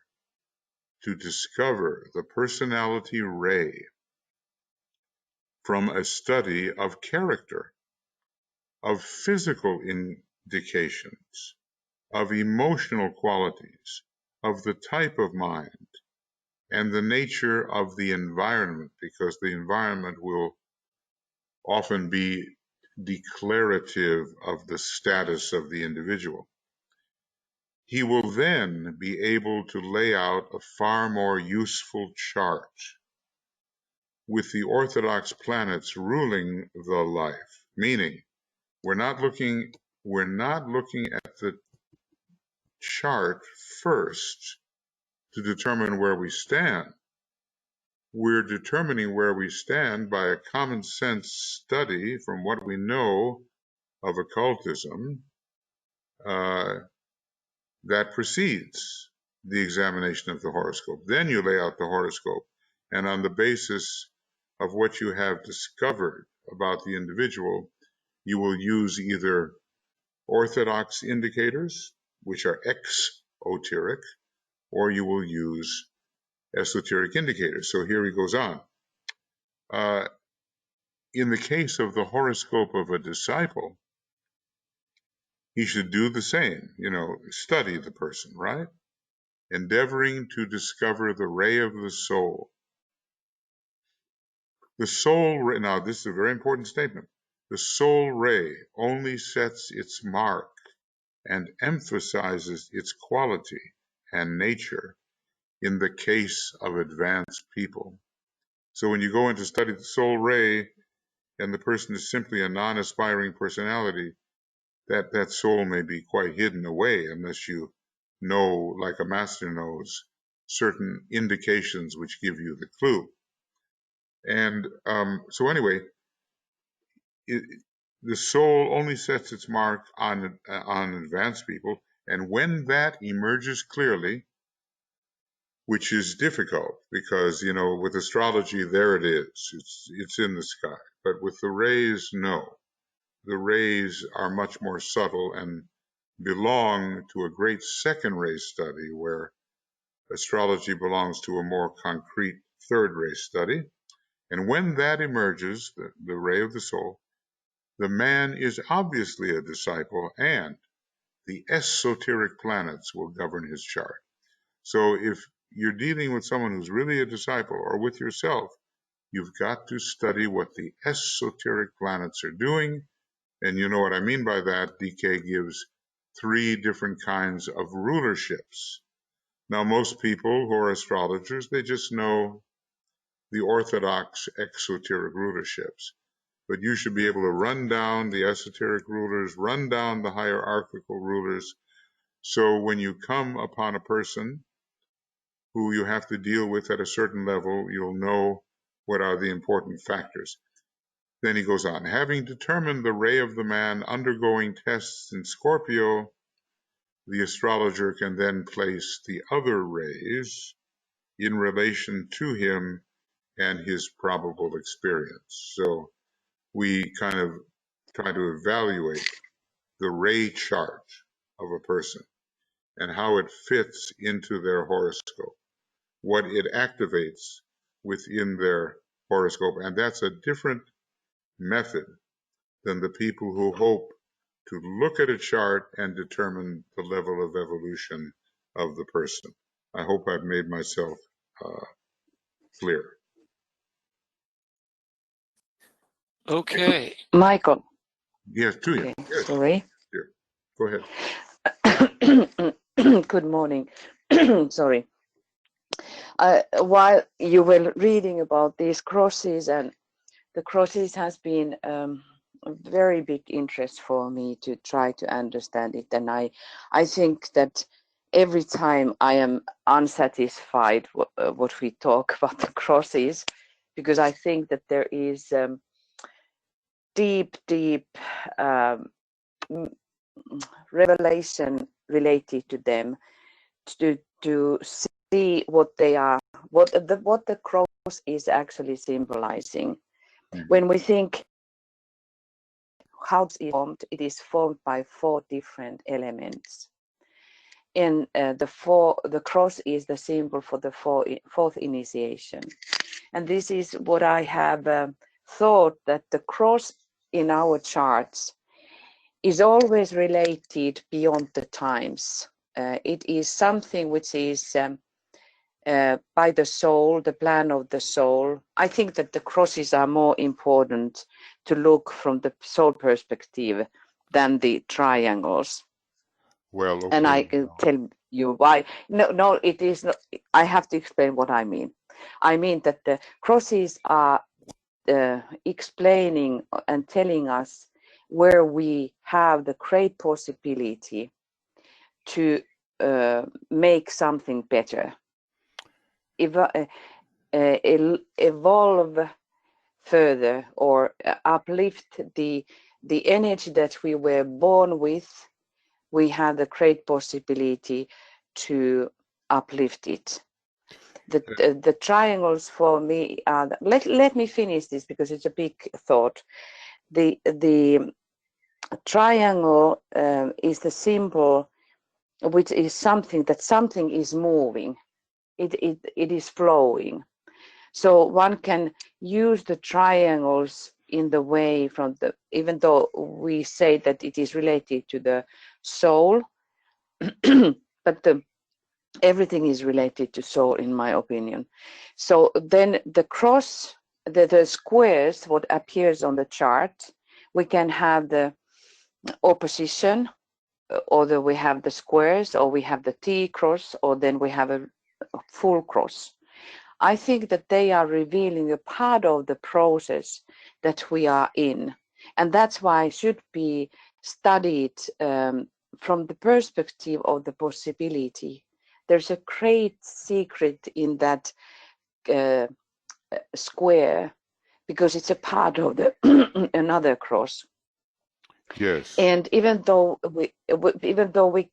to discover the personality ray from a study of character, of physical indications, of emotional qualities, of the type of mind, and the nature of the environment, because the environment will often be declarative of the status of the individual. He will then be able to lay out a far more useful chart with the orthodox planets ruling the life. Meaning, we're not looking at the chart first to determine where we stand. We're determining where we stand by a common sense study from what we know of occultism that precedes the examination of the horoscope. Then you lay out the horoscope, and on the basis of what you have discovered about the individual, you will use either orthodox indicators, which are exoteric, or you will use esoteric indicators. So here he goes on. In the case of the horoscope of a disciple, he should do the same, study the person, right? Endeavoring to discover the ray of the soul. The soul ray, now this is a very important statement. The soul ray only sets its mark and emphasizes its quality and nature in the case of advanced people. So when you go in to study the soul ray and the person is simply a non-aspiring personality, that soul may be quite hidden away unless you know, like a master knows, certain indications which give you the clue. And so anyway, the soul only sets its mark on advanced people, and when that emerges clearly, which is difficult because, with astrology, there it is. It's in the sky. But with the rays, no. The rays are much more subtle and belong to a great second ray study where astrology belongs to a more concrete third ray study. And when that emerges, the ray of the soul, the man is obviously a disciple, and the esoteric planets will govern his chart. So if you're dealing with someone who's really a disciple or with yourself, you've got to study what the esoteric planets are doing. And you know what I mean by that. DK gives 3 different kinds of rulerships. Now, most people who are astrologers, they just know the orthodox exoteric rulerships. But you should be able to run down the esoteric rulers, run down the hierarchical rulers. So when you come upon a person who you have to deal with at a certain level, you'll know what are the important factors. Then he goes on, having determined the ray of the man undergoing tests in Scorpio, the astrologer can then place the other rays in relation to him and his probable experience. So we kind of try to evaluate the ray chart of a person and how it fits into their horoscope, what it activates within their horoscope. And that's a different method than the people who hope to look at a chart and determine the level of evolution of the person. I hope I've made myself clear. Okay. Michael. Yes, to you. Yes. Sorry. Here. Go ahead. Good morning. Sorry. While you were reading about these crosses, and the crosses has been a very big interest for me to try to understand it. And I think that every time I am unsatisfied what we talk about the crosses, because I think that there is deep revelation related to them, to see what they are, what the cross is actually symbolizing. Mm-hmm. When we think how it is formed by 4 different elements. And the cross is the symbol for the fourth initiation. And this is what I have thought, that the cross in our charts is always related beyond the times. It is something which is by the soul, the plan of the soul. I think that the crosses are more important to look from the soul perspective than the triangles. Well, okay. And I can tell, you why. No, it is not. I have to explain what I mean. I mean that the crosses are explaining and telling us where we have the great possibility to make something better, evolve further, or uplift the energy that we were born with. We have the great possibility to uplift it. The triangles for me are, let me finish this because it's a big thought. The triangle is the symbol, which is something that something is moving. It is flowing. So one can use the triangles in the way from the, even though we say that it is related to the soul, but everything is related to soul, in my opinion. So then the cross, the squares, what appears on the chart, we can have the opposition, or we have the squares, or we have the T cross, or then we have a full cross. I think that they are revealing a part of the process that we are in. And that's why it should be studied from the perspective of the possibility. There's a great secret in that square, because it's a part of the another cross. Yes. And even though we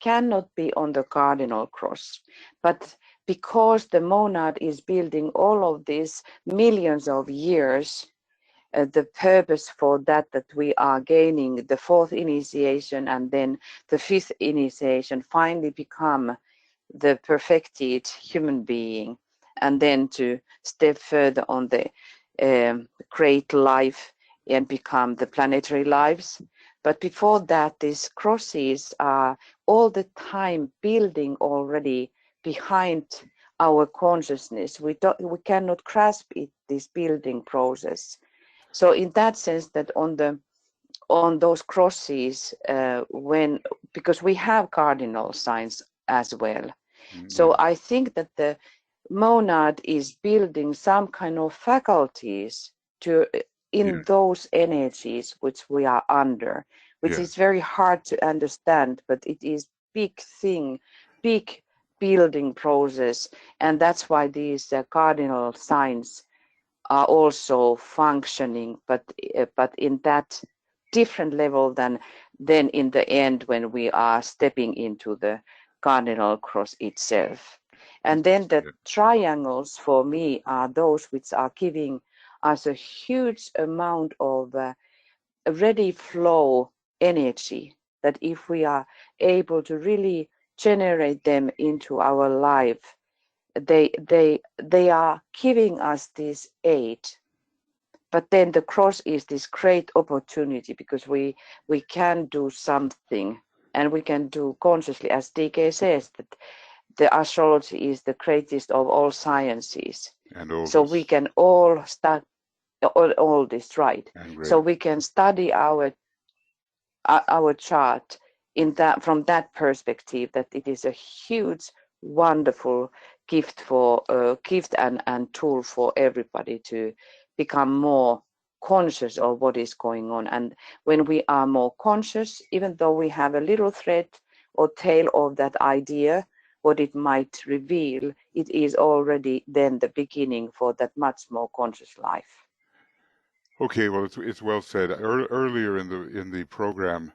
cannot be on the cardinal cross, but because the monad is building all of these millions of years, the purpose for that we are gaining the fourth initiation and then the fifth initiation, finally become the perfected human being, and then to step further on the great life and become the planetary lives. But before that, these crosses are all the time building already behind our consciousness. We cannot grasp it, this building process. So in that sense, that on those crosses, because we have cardinal signs as well. So I think that the monad is building some kind of faculties in those energies which we are under, which is very hard to understand, but it is big thing, big building process. And that's why these cardinal signs are also functioning, but in that different level than in the end when we are stepping into the cardinal cross itself. And then the triangles for me are those which are giving us a huge amount of ready flow energy, that if we are able to really generate them into our life, they are giving us this aid. But then the cross is this great opportunity, because we can do something, and we can do consciously, as DK says, that the astrology is the greatest of all sciences. And so we can all start all this, right? So we can study our chart in that, from that perspective, that it is a huge, wonderful gift and tool for everybody to become more conscious of what is going on. And when we are more conscious, even though we have a little thread or tail of that idea, what it might reveal, it is already then the beginning for that much more conscious life. Okay, well, it's well said. Earlier in the program,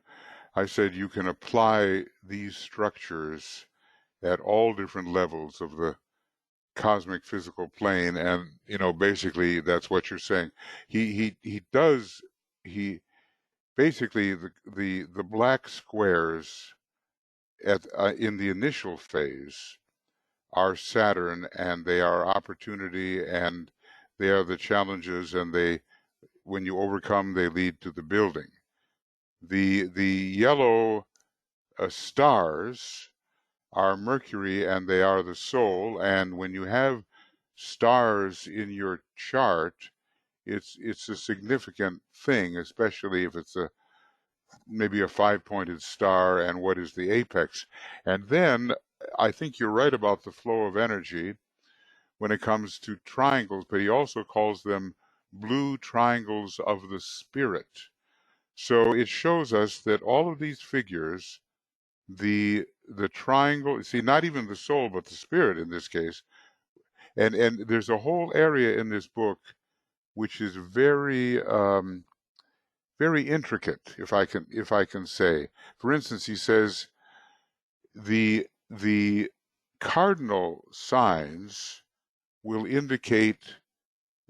I said you can apply these structures at all different levels of the cosmic physical plane, and basically that's what you're saying. He basically the black squares at in the initial phase are Saturn, and they are opportunity, and they are the challenges, and when you overcome, they lead to the building. The yellow stars are Mercury, and they are the soul. And when you have stars in your chart, it's a significant thing, especially if it's maybe a 5-pointed star, and what is the apex. And then I think you're right about the flow of energy when it comes to triangles, but he also calls them blue triangles of the spirit. So it shows us that all of these figures, the triangle, see, not even the soul, but the spirit in this case, and there's a whole area in this book which is very very intricate, if I can say. For instance, he says the cardinal signs will indicate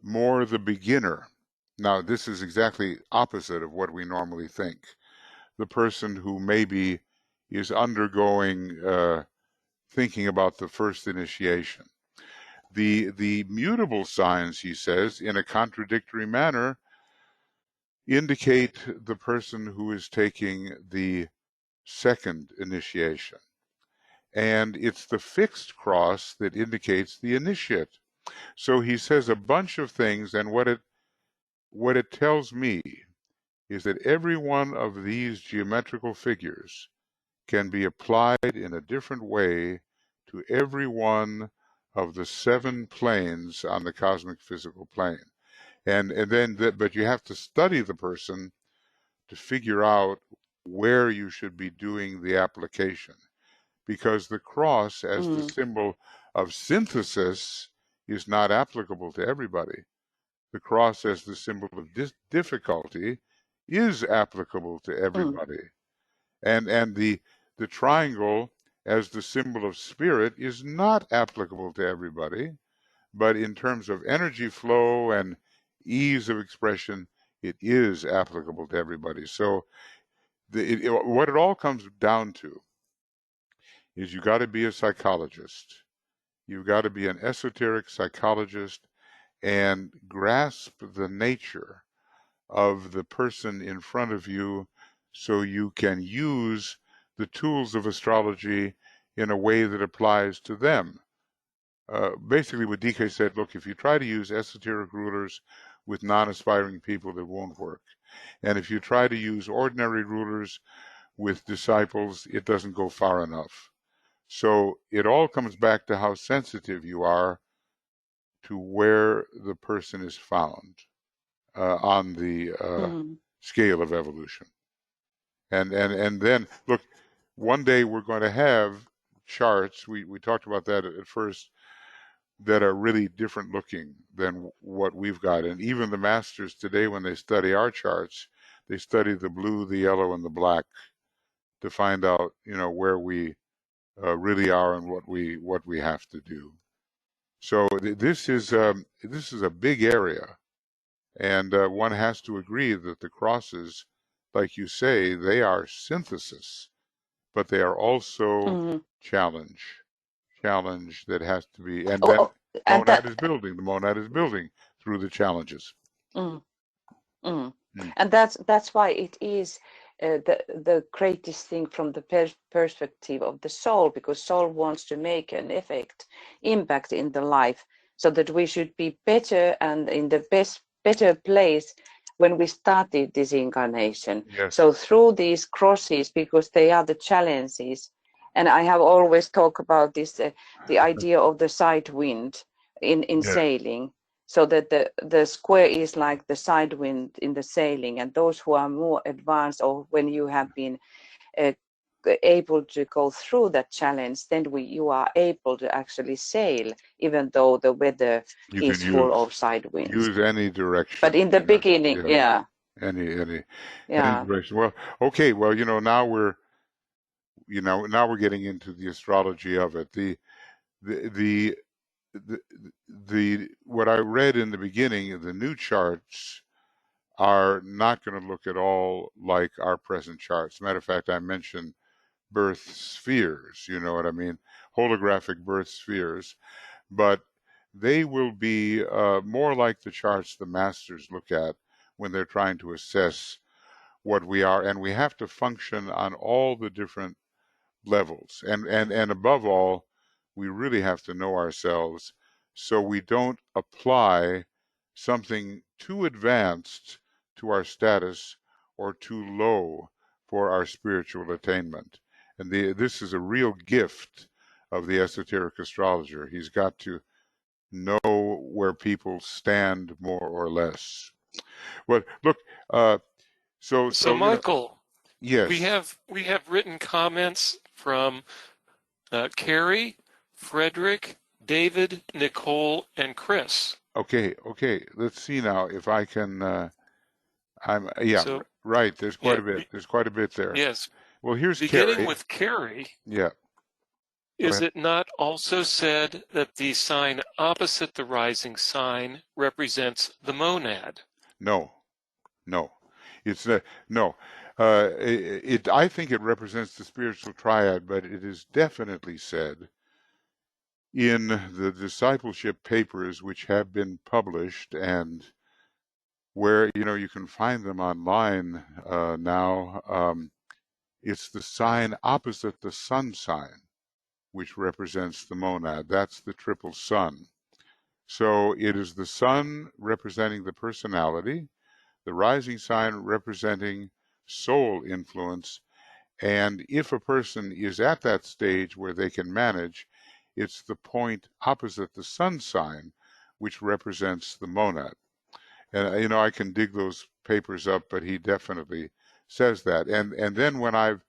more the beginner. Now, this is exactly opposite of what we normally think. The person who maybe is undergoing thinking about the first initiation. The mutable signs, he says, in a contradictory manner, indicate the person who is taking the second initiation. And it's the fixed cross that indicates the initiate. So he says a bunch of things, and what it tells me is that every one of these geometrical figures can be applied in a different way to every one of the 7 planes on the cosmic physical plane. And then, but you have to study the person to figure out where you should be doing the application. Because the cross as the symbol of synthesis is not applicable to everybody. The cross as the symbol of difficulty is applicable to everybody. And the triangle as the symbol of spirit is not applicable to everybody, but in terms of energy flow and ease of expression, it is applicable to everybody. So what it all comes down to is you got to be a psychologist. You've got to be an esoteric psychologist and grasp the nature of the person in front of you so you can use the tools of astrology in a way that applies to them. Basically what DK said, look, if you try to use esoteric rulers with non-aspiring people, it won't work. And if you try to use ordinary rulers with disciples, it doesn't go far enough. So it all comes back to how sensitive you are to where the person is found on the scale of evolution. And then, look, one day we're going to have charts, we talked about that at first, that are really different looking than what we've got. And even the masters today, when they study our charts, they study the blue, the yellow, and the black to find out, where we really are and what we have to do. So this is a big area, and one has to agree that the crosses, like you say, they are synthesis, but they are also challenge that has to be, and then the monad is building through the challenges. And that's why it is the greatest thing from the perspective of the soul, because soul wants to make an impact in the life, so that we should be better and in the better place when we started this incarnation. Yes. So through these crosses, because they are the challenges, and I have always talked about this, the idea of the side wind in sailing. So that the square is like the side wind in the sailing, and those who are more advanced, or when you have been able to go through that challenge, then you are able to actually sail, even though the weather is full of side winds. Use any direction. But in the beginning, any direction. Well, okay. Well, now we're getting into the astrology of it. The what I read in the beginning, the new charts are not going to look at all like our present charts. Matter of fact, I mentioned birth spheres, you know what I mean? Holographic birth spheres, but they will be more like the charts the masters look at when they're trying to assess what we are, and we have to function on all the different levels, and above all, we really have to know ourselves so we don't apply something too advanced to our status or too low for our spiritual attainment. And this is a real gift of the esoteric astrologer. He's got to know where people stand more or less. But look, so So Michael, we yes. have written comments from Carrie, Frederick, David, Nicole, and Chris. Okay. Let's see now if I can. Yeah, So right. There's quite yeah, a bit. There's quite a bit there. yes. Well, here's Beginning Carrie. with Carrie, Yeah. Go is ahead. it not also said that the sign opposite the rising sign represents the monad? No. It's no. I think it represents the spiritual triad, but it is definitely said in the discipleship papers which have been published and where you can find them online now. It's the sign opposite the sun sign, which represents the monad. That's the triple sun. So it is the sun representing the personality, the rising sign representing soul influence, and if a person is at that stage where they can manage, it's the point opposite the sun sign, which represents the monad. And I can dig those papers up, but he definitely says that. And then when I've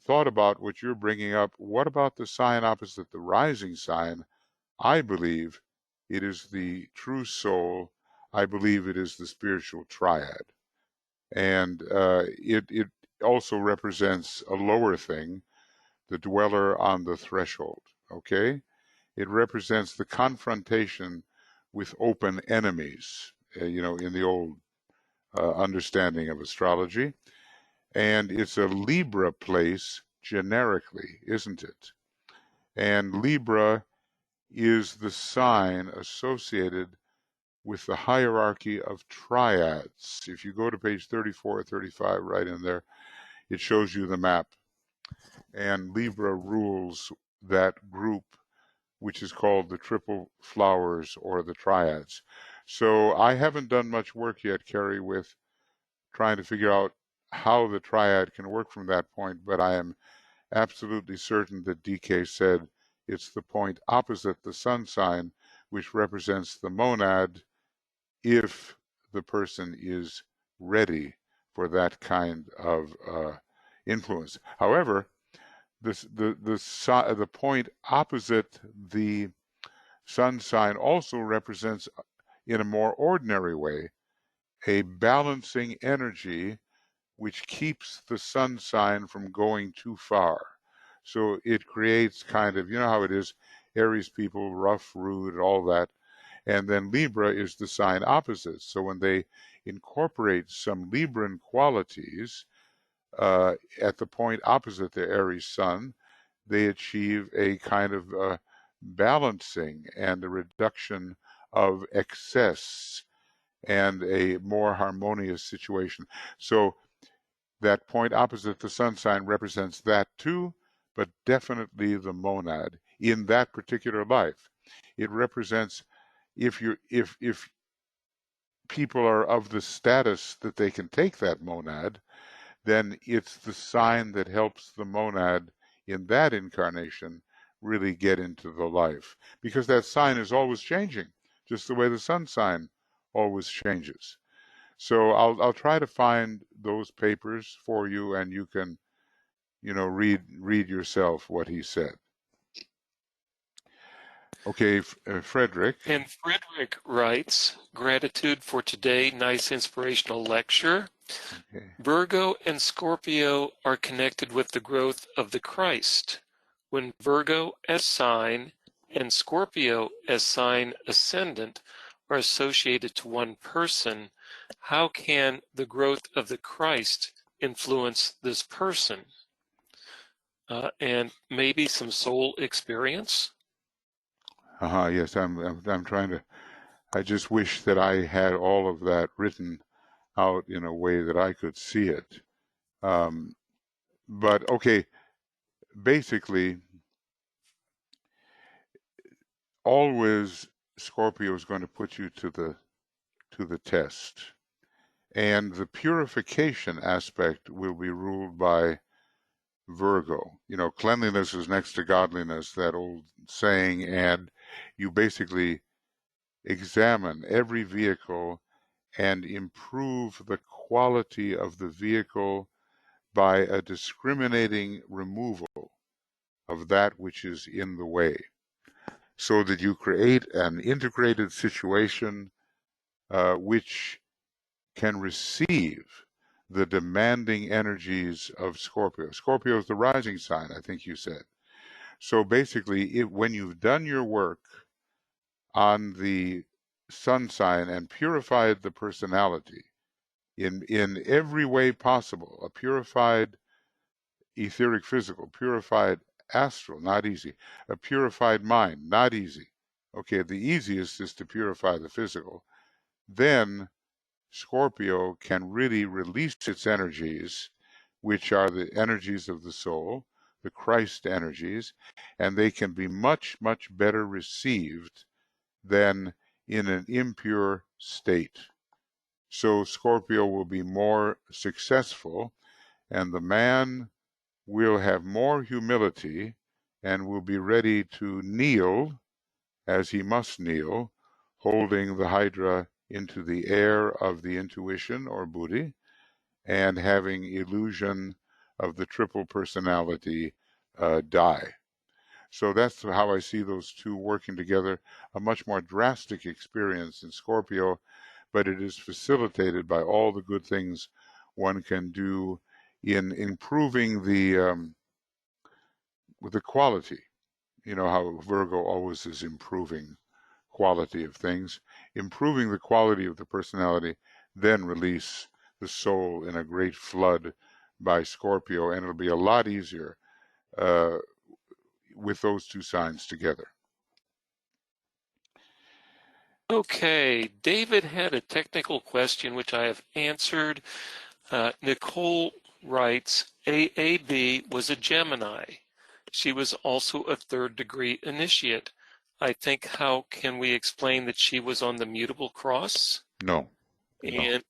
thought about what you're bringing up, what about the sign opposite the rising sign? I believe it is the true soul. I believe it is the spiritual triad. And it also represents a lower thing, the dweller on the threshold. Okay? It represents the confrontation with open enemies, in the old understanding of astrology. And it's a Libra place generically, isn't it? And Libra is the sign associated with the hierarchy of triads. If you go to page 34 or 35, right in there, it shows you the map. And Libra rules that group, which is called the triple flowers or the triads. So I haven't done much work yet, Carrie, with trying to figure out how the triad can work from that point, but I am absolutely certain that DK said it's the point opposite the sun sign, which represents the monad, if the person is ready for that kind of influence. However, the point opposite the sun sign also represents, in a more ordinary way, a balancing energy which keeps the sun sign from going too far. So it creates kind of, how it is, Aries people, rough, rude, all that. And then Libra is the sign opposite. So when they incorporate some Libran qualities at the point opposite the Aries sun, they achieve a kind of balancing and a reduction of excess and a more harmonious situation. So that point opposite the sun sign represents that too, but definitely the monad in that particular life. It represents, if people are of the status that they can take that monad, then it's the sign that helps the monad in that incarnation really get into the life, because that sign is always changing, just the way the sun sign always changes. So I'll try to find those papers for you, and you can read yourself what he said. Okay, Frederick. And Frederick writes, gratitude for today, nice inspirational lecture. Okay. Virgo and Scorpio are connected with the growth of the Christ. When Virgo as sign and Scorpio as sign ascendant are associated to one person, how can the growth of the Christ influence this person? And maybe some soul experience? Yes, I'm trying to. I just wish that I had all of that written out in a way that I could see it. But okay, basically, always Scorpio is going to put you to the test, and the purification aspect will be ruled by Virgo. Cleanliness is next to godliness, that old saying, and you basically examine every vehicle and improve the quality of the vehicle by a discriminating removal of that which is in the way, so that you create an integrated situation which can receive the demanding energies of Scorpio. Scorpio is the rising sign, I think you said. So basically, when you've done your work on the sun sign and purified the personality in every way possible, a purified etheric physical, purified astral, not easy, a purified mind, not easy. Okay, the easiest is to purify the physical. Then Scorpio can really release its energies, which are the energies of the soul, the Christ energies, and they can be much, much better received than in an impure state. So Scorpio will be more successful, and the man will have more humility and will be ready to kneel as he must kneel, holding the Hydra into the air of the intuition or buddhi, and having illusion of the triple personality die. So that's how I see those two working together. A much more drastic experience in Scorpio, but it is facilitated by all the good things one can do in improving the quality. You know how Virgo always is improving quality of things, improving the quality of the personality, then release the soul in a great flood by Scorpio, and it'll be a lot easier with those two signs together. Okay, David had a technical question which I have answered. Nicole writes, AAB was a Gemini. She was also a third-degree initiate. I think, how can we explain that she was on the mutable cross? No. And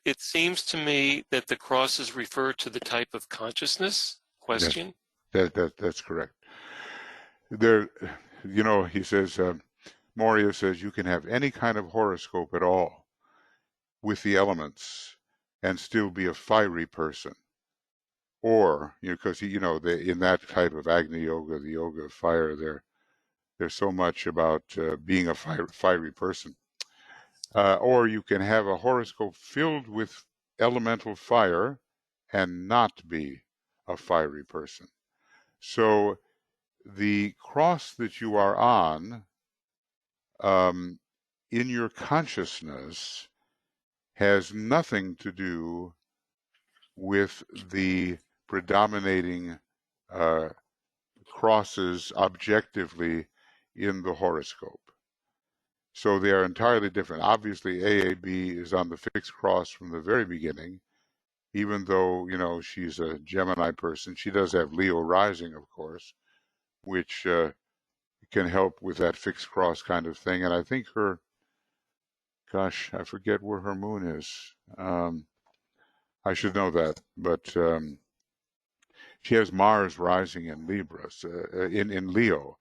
it seems to me that the crosses refer to the type of consciousness? Question. That's correct. There, he says, Moria says you can have any kind of horoscope at all with the elements and still be a fiery person. Or, because in that type of Agni Yoga, the yoga of fire, there's so much about being a fiery person. Or you can have a horoscope filled with elemental fire and not be a fiery person. So the cross that you are on in your consciousness has nothing to do with the predominating crosses objectively in the horoscope. So they are entirely different. Obviously, AAB is on the fixed cross from the very beginning, even though, she's a Gemini person. She does have Leo rising, of course, which can help with that fixed cross kind of thing. And I think I forget where her moon is. I should know that, but she has Mars rising in Libra, in Leo.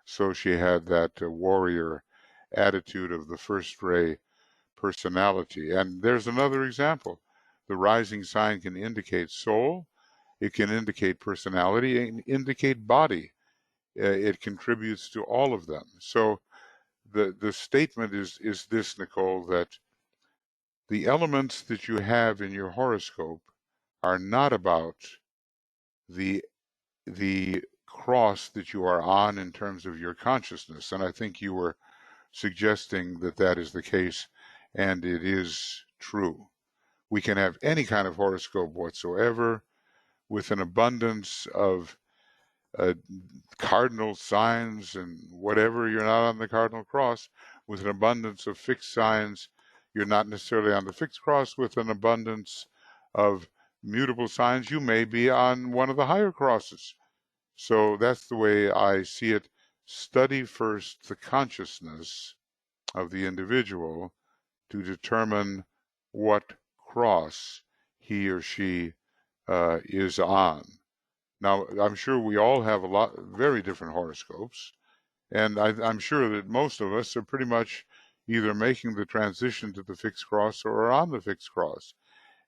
So she had that warrior attitude of the first ray personality. And there's another example. The rising sign can indicate soul, it can indicate personality, and indicate body. It contributes to all of them. So the statement is this, Nicole, that the elements that you have in your horoscope are not about the cross that you are on in terms of your consciousness. And I think you were suggesting that that is the case, and it is true. We can have any kind of horoscope whatsoever with an abundance of cardinal signs and whatever. You're not on the cardinal cross. With an abundance of fixed signs, you're not necessarily on the fixed cross. With an abundance of mutable signs, you may be on one of the higher crosses. So that's the way I see it. Study first the consciousness of the individual to determine what cross he or she is on. Now, I'm sure we all have very different horoscopes, and I'm sure that most of us are pretty much either making the transition to the fixed cross or are on the fixed cross.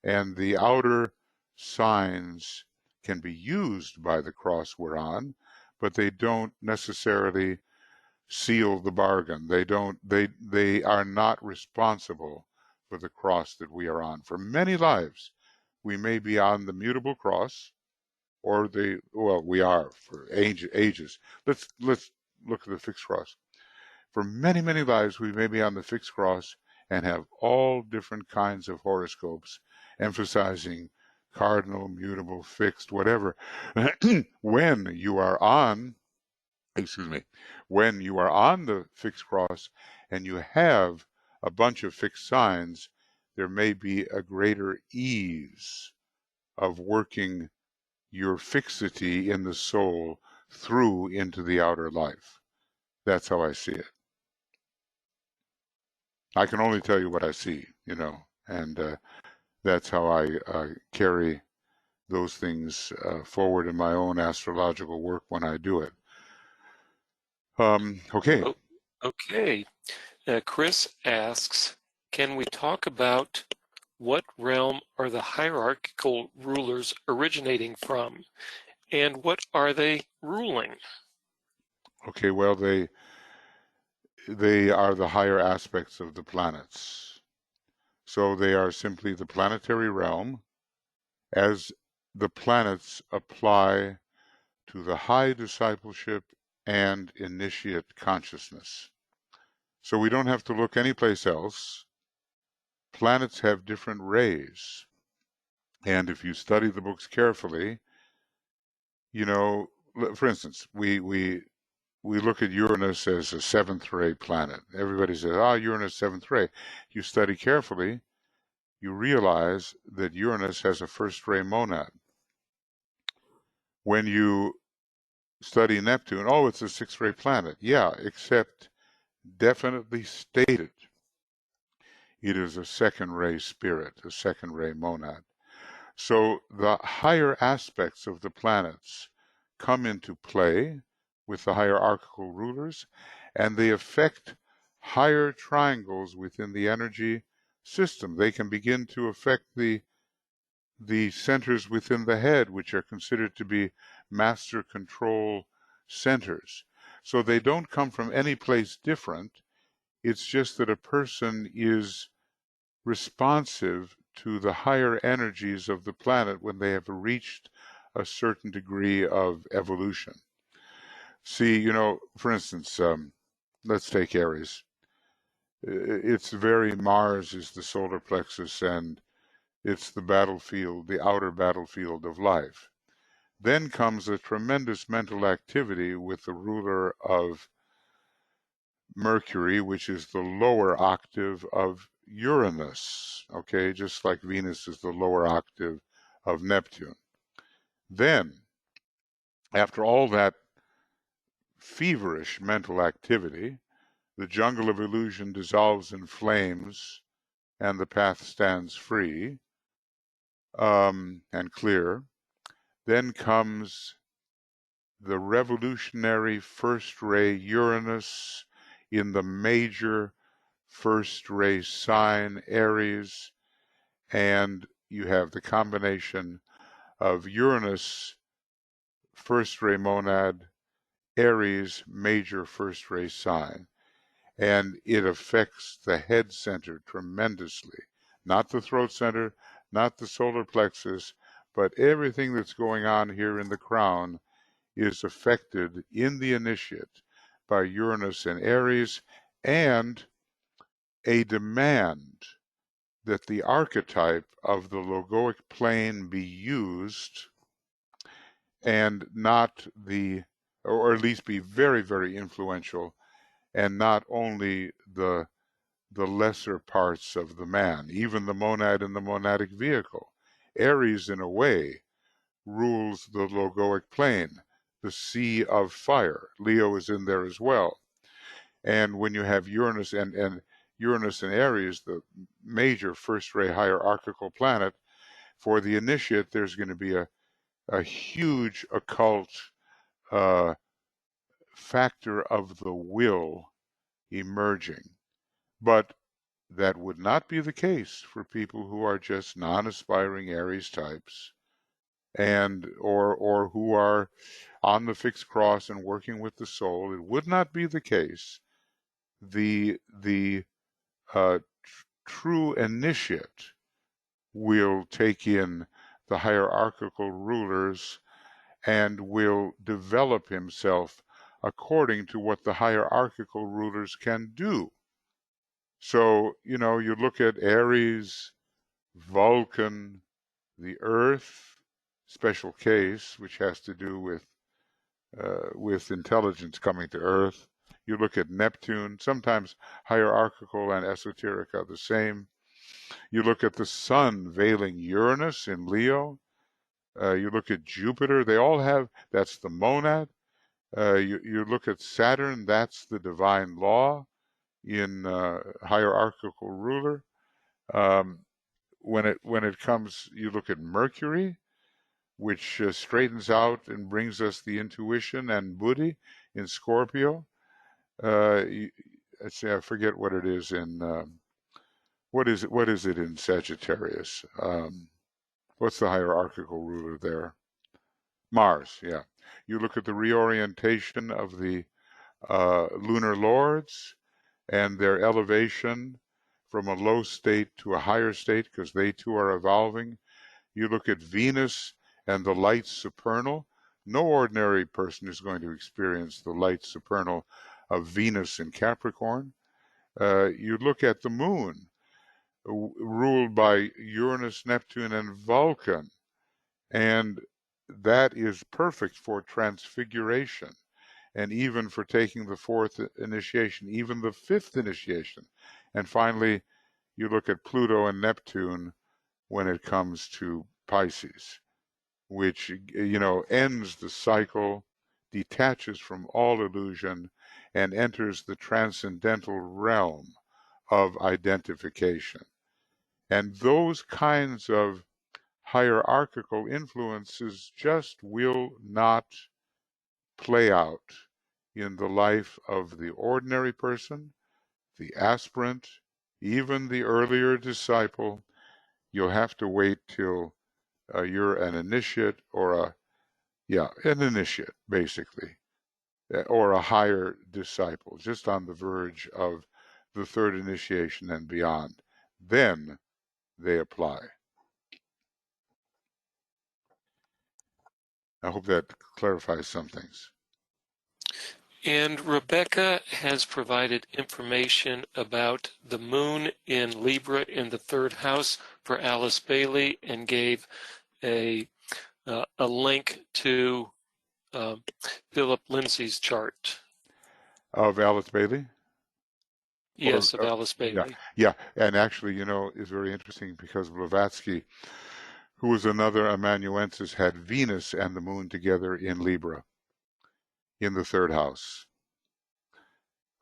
And the outer signs can be used by the cross we're on, but they don't necessarily seal the bargain. They are not responsible for the cross that we are on. For many lives, we may be on the mutable cross, or we are for ages. Let's look at the fixed cross. For many, many lives, we may be on the fixed cross and have all different kinds of horoscopes emphasizing cardinal, mutable, fixed, whatever. When you are on the fixed cross and you have a bunch of fixed signs, there may be a greater ease of working your fixity in the soul through into the outer life. That's how I see it. I can only tell you what I see, and that's how I carry those things forward in my own astrological work when I do it. Okay. Oh, okay. Chris asks, can we talk about what realm are the hierarchical rulers originating from, and what are they ruling? Okay, well, they are the higher aspects of the planets. So they are simply the planetary realm as the planets apply to the high discipleship and initiate consciousness. So we don't have to look anyplace else. Planets have different rays. And if you study the books carefully, for instance, we look at Uranus as a seventh ray planet. Everybody says, Uranus, seventh ray. You study carefully, you realize that Uranus has a first ray monad. When you study Neptune, it's a sixth ray planet. Yeah, except definitely stated, it is a second ray spirit, a second ray monad. So the higher aspects of the planets come into play with the hierarchical rulers, and they affect higher triangles within the energy system. They can begin to affect the centers within the head, which are considered to be master control centers. So they don't come from any place different. It's just that a person is responsive to the higher energies of the planet when they have reached a certain degree of evolution. See, for instance, let's take Aries. It's Mars is the solar plexus, and it's the battlefield, the outer battlefield of life. Then comes a tremendous mental activity with the ruler of Mercury, which is the lower octave of Uranus, okay, just like Venus is the lower octave of Neptune. Then, after all that feverish mental activity, the jungle of illusion dissolves in flames and the path stands free and clear. Then comes the revolutionary first ray Uranus in the major first ray sign Aries, and you have the combination of Uranus first ray monad, Aries major first ray sign, and it affects the head center tremendously. Not the throat center, not the solar plexus, but everything that's going on here in the crown is affected in the initiate by Uranus and Aries, and a demand that the archetype of the logoic plane be used and not or at least be very, very influential, and not only the lesser parts of the man, even the monad and the monadic vehicle. Aries, in a way, rules the logoic plane, the sea of fire. Leo is in there as well. And when you have Uranus and Aries, the major first ray hierarchical planet, for the initiate, there's going to be a a huge occult factor of the will emerging. But that would not be the case for people who are just non-aspiring Aries types, and or who are on the fixed cross and working with the soul. It would not be the case. The true initiate will take in the hierarchical rulers and will develop himself according to what the hierarchical rulers can do. So, you look at Aries, Vulcan, the Earth, special case, which has to do with intelligence coming to Earth. You look at Neptune, sometimes hierarchical and esoteric are the same. You look at the Sun veiling Uranus in Leo. You look at Jupiter, they all have, that's the monad. You look at Saturn, that's the divine law in hierarchical ruler. When it comes, you look at Mercury, which straightens out and brings us the intuition and buddhi in Scorpio. Let's see, I forget what it is in what is it in Sagittarius? What's the hierarchical ruler there? Mars, yeah. You look at the reorientation of the lunar lords and their elevation from a low state to a higher state, because they too are evolving. You look at Venus and the light supernal. No ordinary person is going to experience the light supernal of Venus in Capricorn. You look at the moon, ruled by Uranus, Neptune, and Vulcan, and that is perfect for transfiguration, and even for taking the fourth initiation, even the fifth initiation. And finally, you look at Pluto and Neptune when it comes to Pisces, which, ends the cycle, detaches from all illusion, and enters the transcendental realm of identification. And those kinds of hierarchical influences just will not play out in the life of the ordinary person, the aspirant, even the earlier disciple. You'll have to wait till you're an initiate or an initiate, basically, or a higher disciple, just on the verge of the third initiation and beyond. Then they apply. I hope that clarifies some things. And Rebecca has provided information about the moon in Libra in the third house for Alice Bailey, and gave a link to Philip Lindsay's chart. Of Alice Bailey? Yes, of Alice Bailey. Yeah. And actually, it's very interesting because Blavatsky, who was another amanuensis, had Venus and the moon together in Libra in the third house,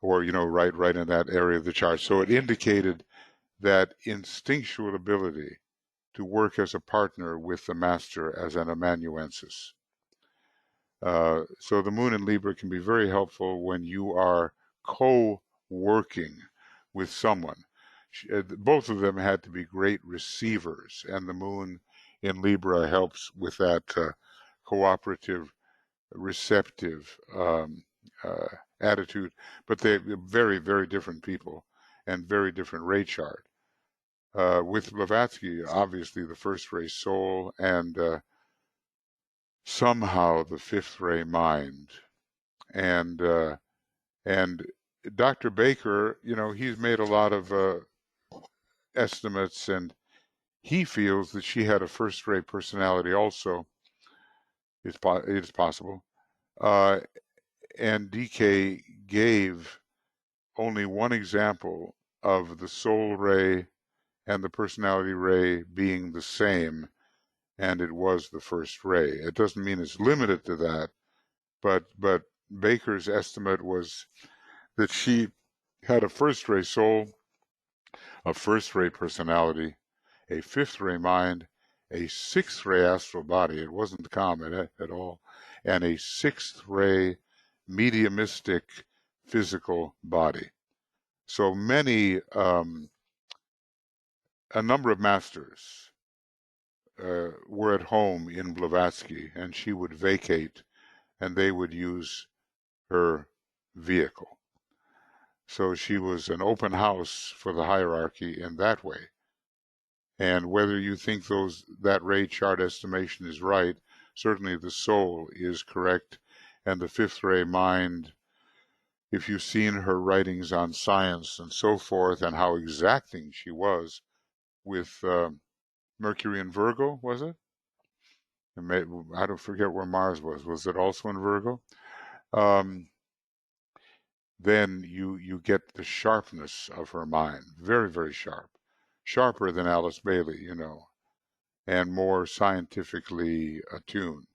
or right in that area of the chart. So it indicated that instinctual ability to work as a partner with the master as an amanuensis. So the moon in Libra can be very helpful when you are co-working with someone. Both of them had to be great receivers, and the moon in Libra helps with that cooperative, receptive attitude. But they're very, very different people and very different ray chart. With Blavatsky, obviously the first ray soul, and somehow the fifth ray mind. And Dr. Baker, he's made a lot of estimates, and he feels that she had a first ray personality also. It is possible. And DK gave only one example of the soul ray and the personality ray being the same, and it was the first ray. It doesn't mean it's limited to that, but Baker's estimate was that she had a first ray soul, a first ray personality, a fifth ray mind, a sixth ray astral body. It wasn't common at all. And a sixth ray mediumistic physical body. So many, a number of masters were at home in Blavatsky, and she would vacate, and they would use her vehicle. So she was an open house for the hierarchy in that way. And whether you think that ray chart estimation is right, certainly the soul is correct, and the fifth ray mind, if you've seen her writings on science and so forth, and how exacting she was with Mercury in Virgo, was it? I don't forget where Mars was. Was it also in Virgo? Then you get the sharpness of her mind, very, very sharp, sharper than Alice Bailey, you know, and more scientifically attuned.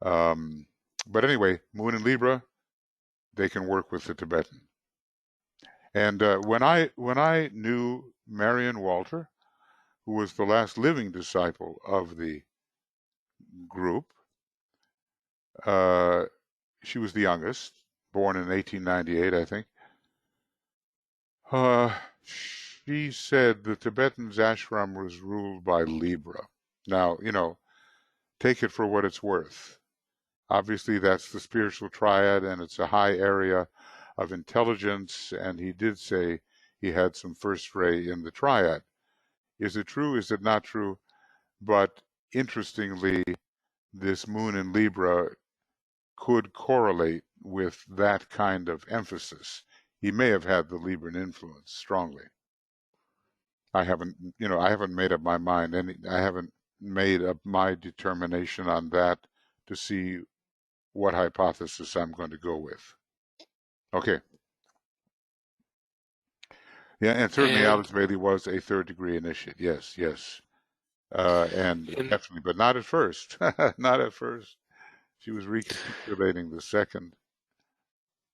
But anyway, Moon and Libra, they can work with the Tibetan. And when I knew Marion Walter, who was the last living disciple of the group, she was the youngest, born in 1898, I think. She said the Tibetan's ashram was ruled by Libra. Now, you know, take it for what it's worth. Obviously, that's the spiritual triad, and it's a high area of intelligence, and he did say he had some first ray in the triad. Is it true? Is it not true? But interestingly, this moon in Libra could correlate with that kind of emphasis. He may have had the Libran influence strongly. I haven't made up my mind. I haven't made up my determination on that to see what hypothesis I'm going to go with. Okay. Yeah, and certainly Alice Bailey was a third degree initiate. Yes. And definitely, but not at first. Not at first. She was recapitulating the second.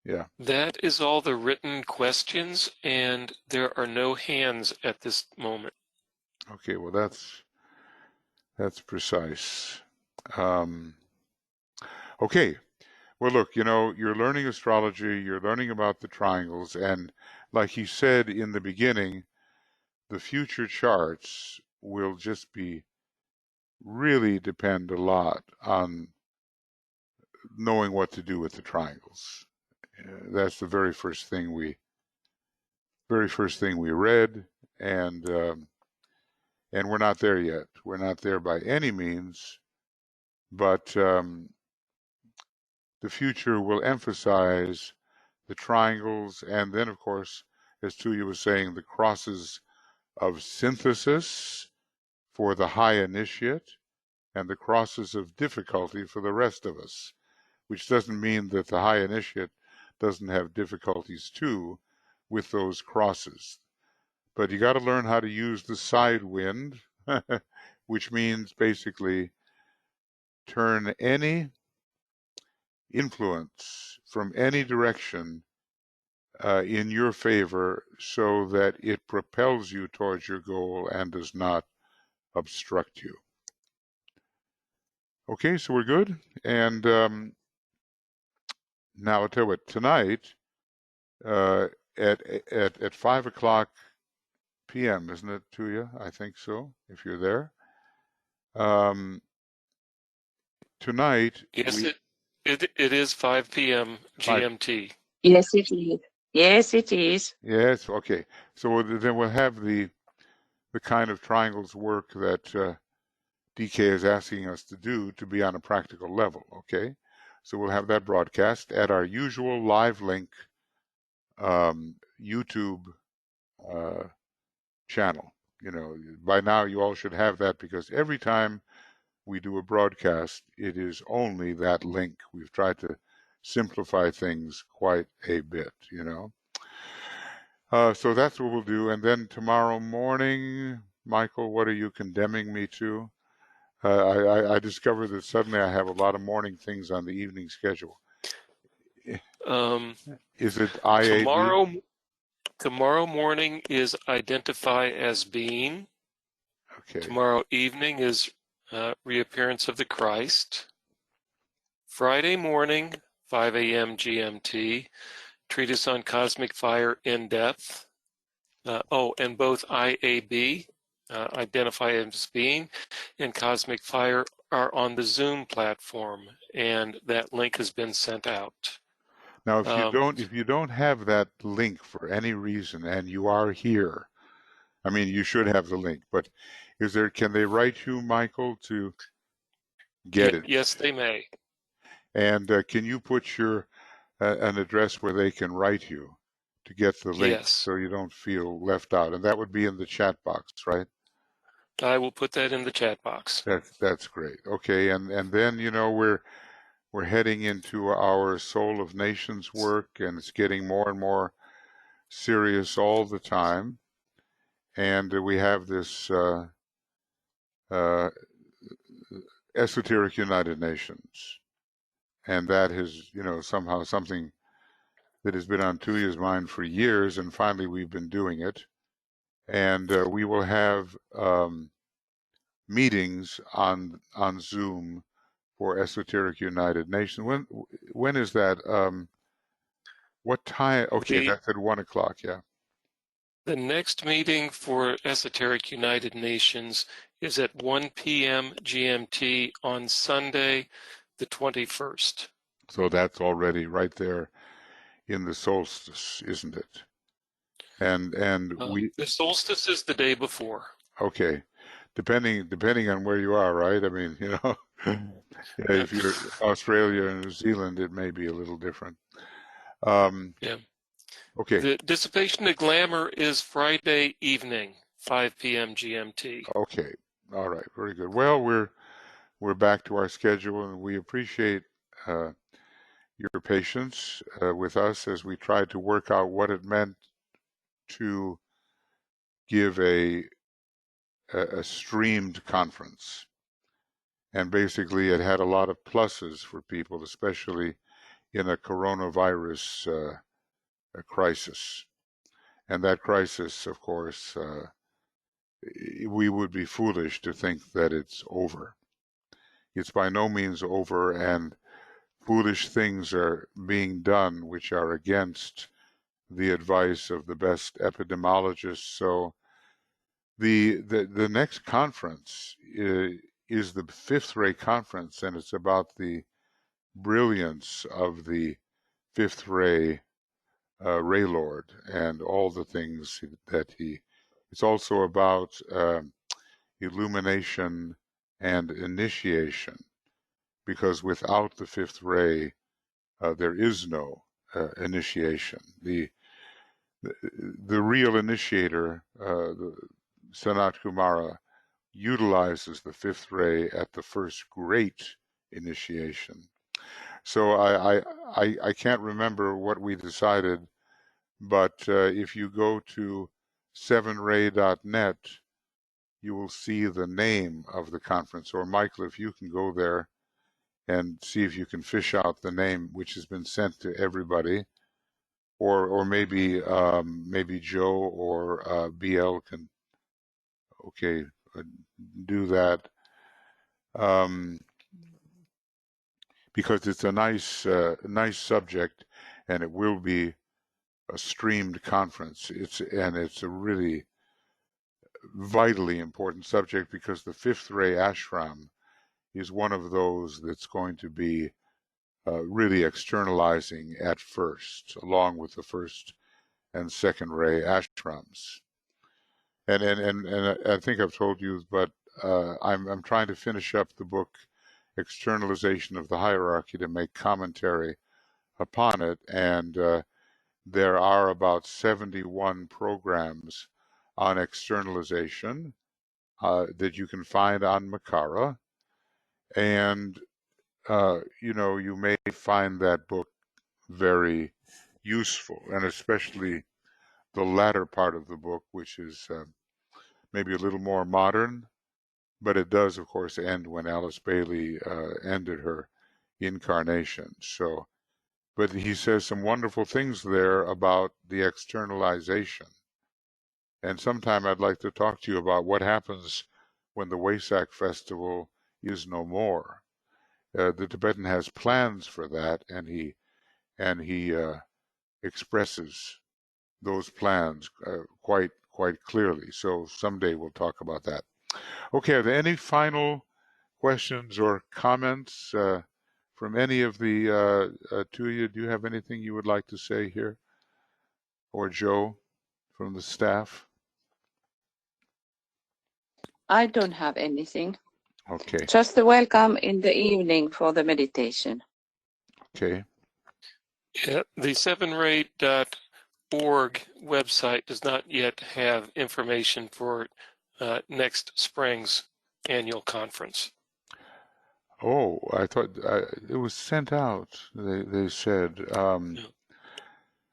Yeah. That is all the written questions, and there are no hands at this moment. Okay, well that's precise. Okay. Well, look, you know, you're learning astrology, you're learning about the triangles, and like he said in the beginning, the future charts will just really depend a lot on knowing what to do with the triangles. That's the very first thing we read, and we're not there yet. We're not there by any means, but the future will emphasize the triangles, and then, of course, as Tuya was saying, the crosses of synthesis for the high initiate, and the crosses of difficulty for the rest of us, which doesn't mean that the high initiate doesn't have difficulties too with those crosses. But you got to learn how to use the side wind, which means basically turn any influence from any direction in your favor so that it propels you towards your goal and does not obstruct you. Okay, so we're good. And now I'll tell you what, tonight at 5 o'clock p.m., isn't it, Tuya? I think so, if you're there. Tonight. Yes, it is 5 p.m. GMT. Yes, it is. Yes, it is. Yes, okay. So then we'll have the kind of triangles work that DK is asking us to do to be on a practical level, okay? So we'll have that broadcast at our usual live link YouTube channel. You know, by now you all should have that, because every time we do a broadcast, it is only that link. We've tried to simplify things quite a bit, you know. So that's what we'll do. And then tomorrow morning, Michael, what are you condemning me to? I discovered that suddenly I have a lot of morning things on the evening schedule. Is it IAD? Tomorrow morning is Identify as Being. Okay. Tomorrow evening is Reappearance of the Christ. Friday morning, 5 a.m. GMT, Treatise on Cosmic Fire in Depth. And both IAB, Identify as Being, and Cosmic Fire are on the Zoom platform, and that link has been sent out. Now, if you don't have that link for any reason, and you are here, I mean, you should have the link. But can they write you, Michael, to get it? Yes, they may. And can you put your an address where they can write you to get the link, Yes. so you don't feel left out? And that would be in the chat box, right? I will put that in the chat box. That's great. Okay, and then we're heading into our Soul of Nations work, and it's getting more and more serious all the time. And we have this Esoteric United Nations, and that is, somehow something that has been on Tuya's mind for years, and finally we've been doing it. And we will have meetings on Zoom for Esoteric United Nations. When is that? What time? Okay, that's at 1 o'clock. Yeah. The next meeting for Esoteric United Nations is at 1 p.m. GMT on Sunday, the 21st. So that's already right there in the solstice, isn't it? And the solstice is the day before. Okay, depending on where you are, right? I mean, if you're Australia and New Zealand, it may be a little different. Yeah. Okay. The Dissipation of Glamour is Friday evening, 5 p.m. GMT. Okay. All right. Very good. Well, we're back to our schedule, and we appreciate your patience with us as we tried to work out what it meant to give a streamed conference. And basically, it had a lot of pluses for people, especially in a coronavirus crisis. And that crisis, of course, we would be foolish to think that it's over. It's by no means over, and foolish things are being done which are against the advice of the best epidemiologists. So the next conference is the Fifth Ray Conference, and it's about the brilliance of the Fifth Ray Ray Lord and all the things that it's also about illumination and initiation, because without the Fifth Ray there is no initiation. The real initiator, Sanat Kumara, utilizes the Fifth Ray at the first great initiation. So I can't remember what we decided, but if you go to 7ray.net, you will see the name of the conference. Or Michael, if you can go there and see if you can fish out the name, which has been sent to everybody, or maybe Joe or BL can do that, because it's a nice subject, and it will be a streamed conference. It's a really vitally important subject, because the Fifth Ray Ashram is one of those that's going to be really externalizing at first, along with the first and second ray ashrams. And I think I've told you, but I'm trying to finish up the book Externalization of the Hierarchy to make commentary upon it, and there are about 71 programs on externalization that you can find on Makara, and you may find that book very useful, and especially the latter part of the book, which is maybe a little more modern, but it does, of course, end when Alice Bailey ended her incarnation. So, but he says some wonderful things there about the externalization. And sometime I'd like to talk to you about what happens when the Wesak festival is no more. The Tibetan has plans for that, and he expresses those plans quite clearly. So someday we'll talk about that. Okay, are there any final questions or comments from any of the two of you? Do you have anything you would like to say here? Or Joe from the staff? I don't have anything. Okay. Just a welcome in the evening for the meditation. Okay. Yeah, the 7ray.org website does not yet have information for next spring's annual conference. Oh, I thought it was sent out. They said.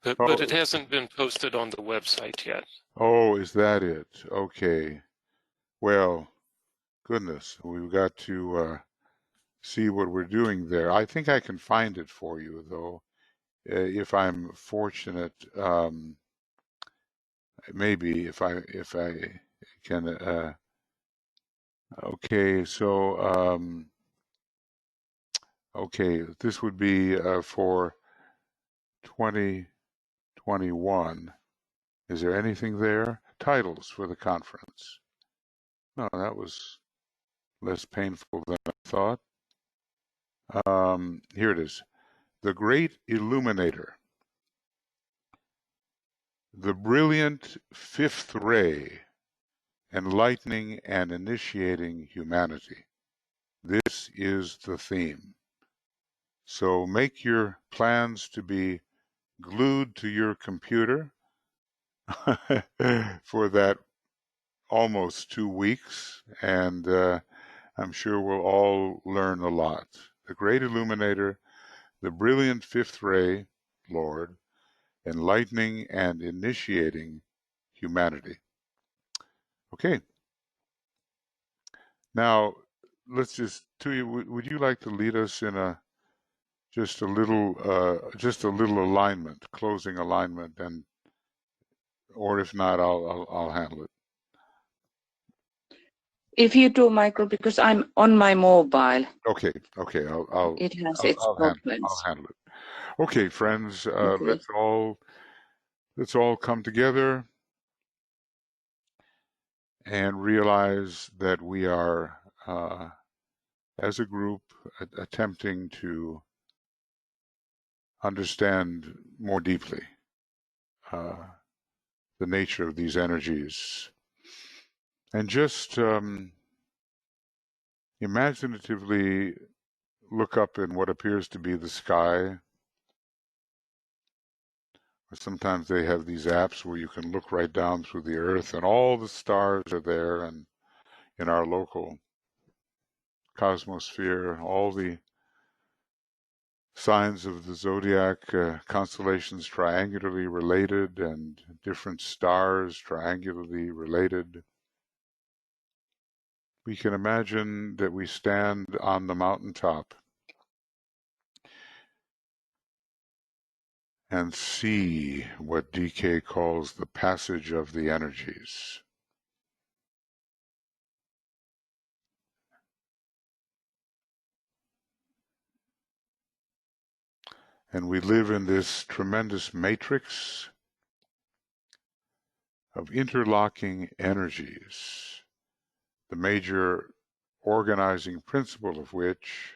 But it hasn't been posted on the website yet. Oh, is that it? Okay. Well, goodness, we've got to see what we're doing there. I think I can find it for you, though, if I'm fortunate. Maybe if I can. Okay, so okay, this would be for 2021. Is there anything there? Titles for the conference. No, that was less painful than I thought. Here it is. The Great Illuminator. The Brilliant Fifth Ray, Enlightening and Initiating Humanity. This is the theme. So make your plans to be glued to your computer for that almost 2 weeks, and I'm sure we'll all learn a lot. The Great Illuminator, the Brilliant Fifth Ray, Lord, Enlightening and Initiating Humanity. Okay. Now, let's just, Tuya, would you like to lead us in just a little alignment, closing alignment, and or if not, I'll handle it. If you do, Michael, because I'm on my mobile. Okay. It has its problems. I'll handle it. Okay, friends, Okay. let's all come together and realize that we are, as a group, attempting to understand more deeply the nature of these energies, and just imaginatively look up in what appears to be the sky. Sometimes they have these apps where you can look right down through the earth and all the stars are there, and in our local cosmosphere, all the signs of the zodiac constellations triangularly related, and different stars triangularly related. We can imagine that we stand on the mountaintop and see what DK calls the passage of the energies. And we live in this tremendous matrix of interlocking energies, the major organizing principle of which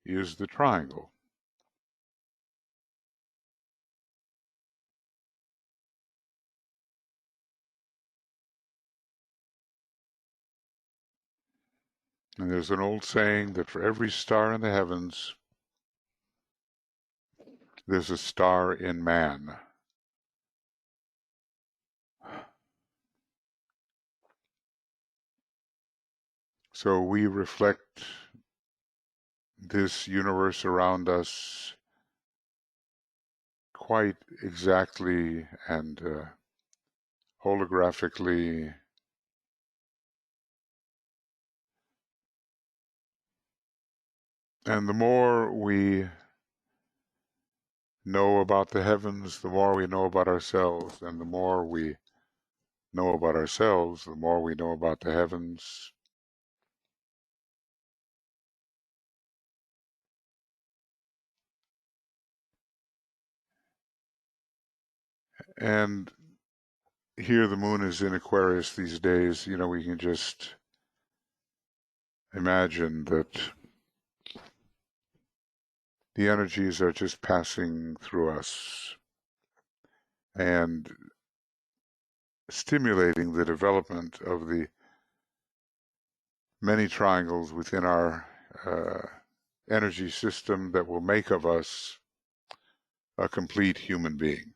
is the triangle. And there's an old saying that for every star in the heavens, there's a star in man. So we reflect this universe around us quite exactly and holographically. And the more we know about the heavens, the more we know about ourselves, and the more we know about ourselves, the more we know about the heavens. And here the moon is in Aquarius these days. You know, we can just imagine that the energies are just passing through us and stimulating the development of the many triangles within our energy system that will make of us a complete human being.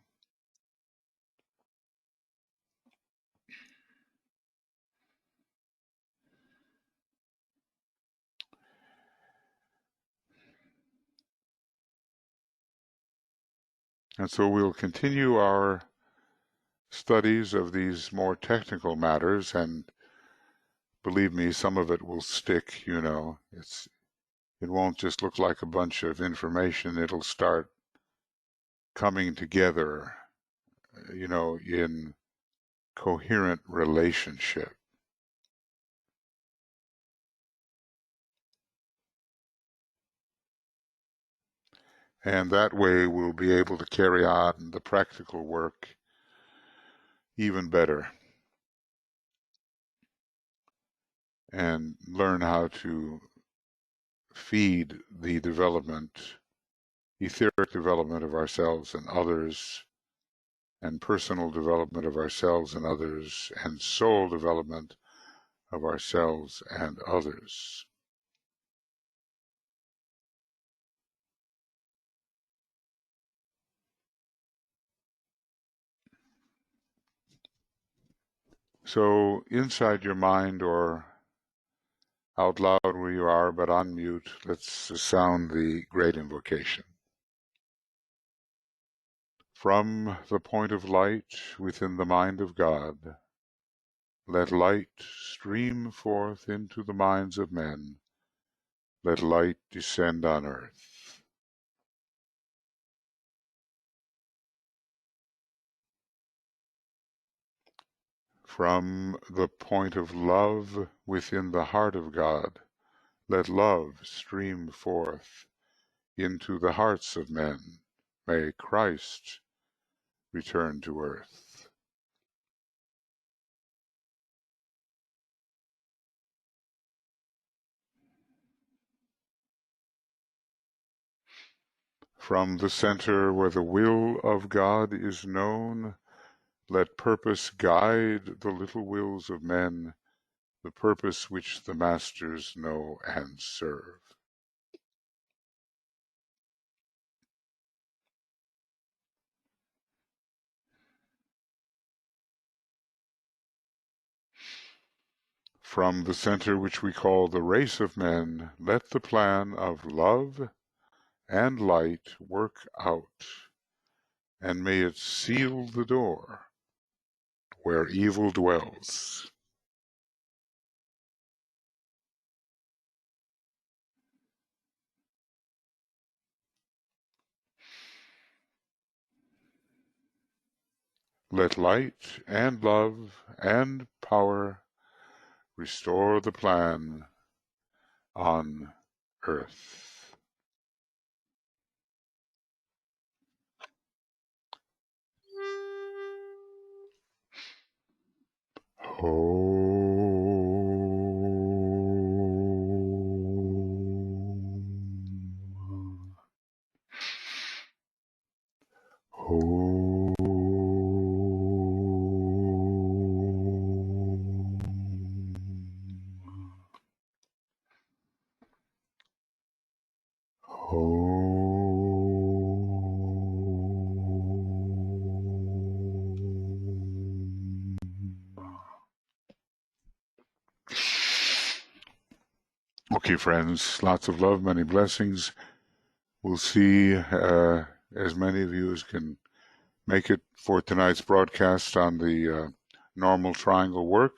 And so we'll continue our studies of these more technical matters, and believe me, some of it will stick, you know. It won't just look like a bunch of information. It'll start coming together, you know, in coherent relationship. And that way we'll be able to carry on the practical work even better and learn how to feed the development, etheric development of ourselves and others, and personal development of ourselves and others, and soul development of ourselves and others. So inside your mind or out loud where you are, but on mute, let's sound the great invocation. From the point of light within the mind of God, let light stream forth into the minds of men. Let light descend on earth. From the point of love within the heart of God, let love stream forth into the hearts of men. May Christ return to earth. From the center where the will of God is known, let purpose guide the little wills of men, the purpose which the masters know and serve. From the center which we call the race of men, let the plan of love and light work out, and may it seal the door where evil dwells. Let light and love and power restore the plan on earth. Okay, friends, lots of love, many blessings. We'll see as many of you as can make it for tonight's broadcast on the normal triangle work.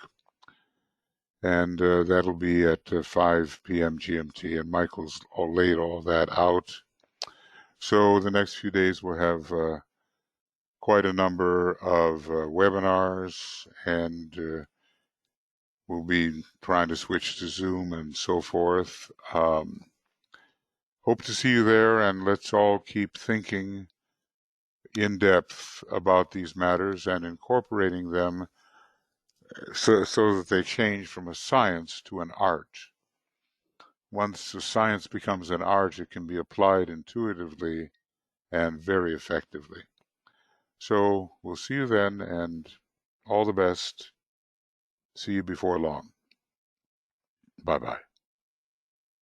And that'll be at 5 p.m. GMT. And Michael's laid all that out. So the next few days we'll have quite a number of webinars, and we'll be trying to switch to Zoom and so forth. Hope to see you there, and let's all keep thinking in depth about these matters and incorporating them so that they change from a science to an art. Once the science becomes an art, it can be applied intuitively and very effectively. So we'll see you then, and all the best. See you before long. Bye-bye.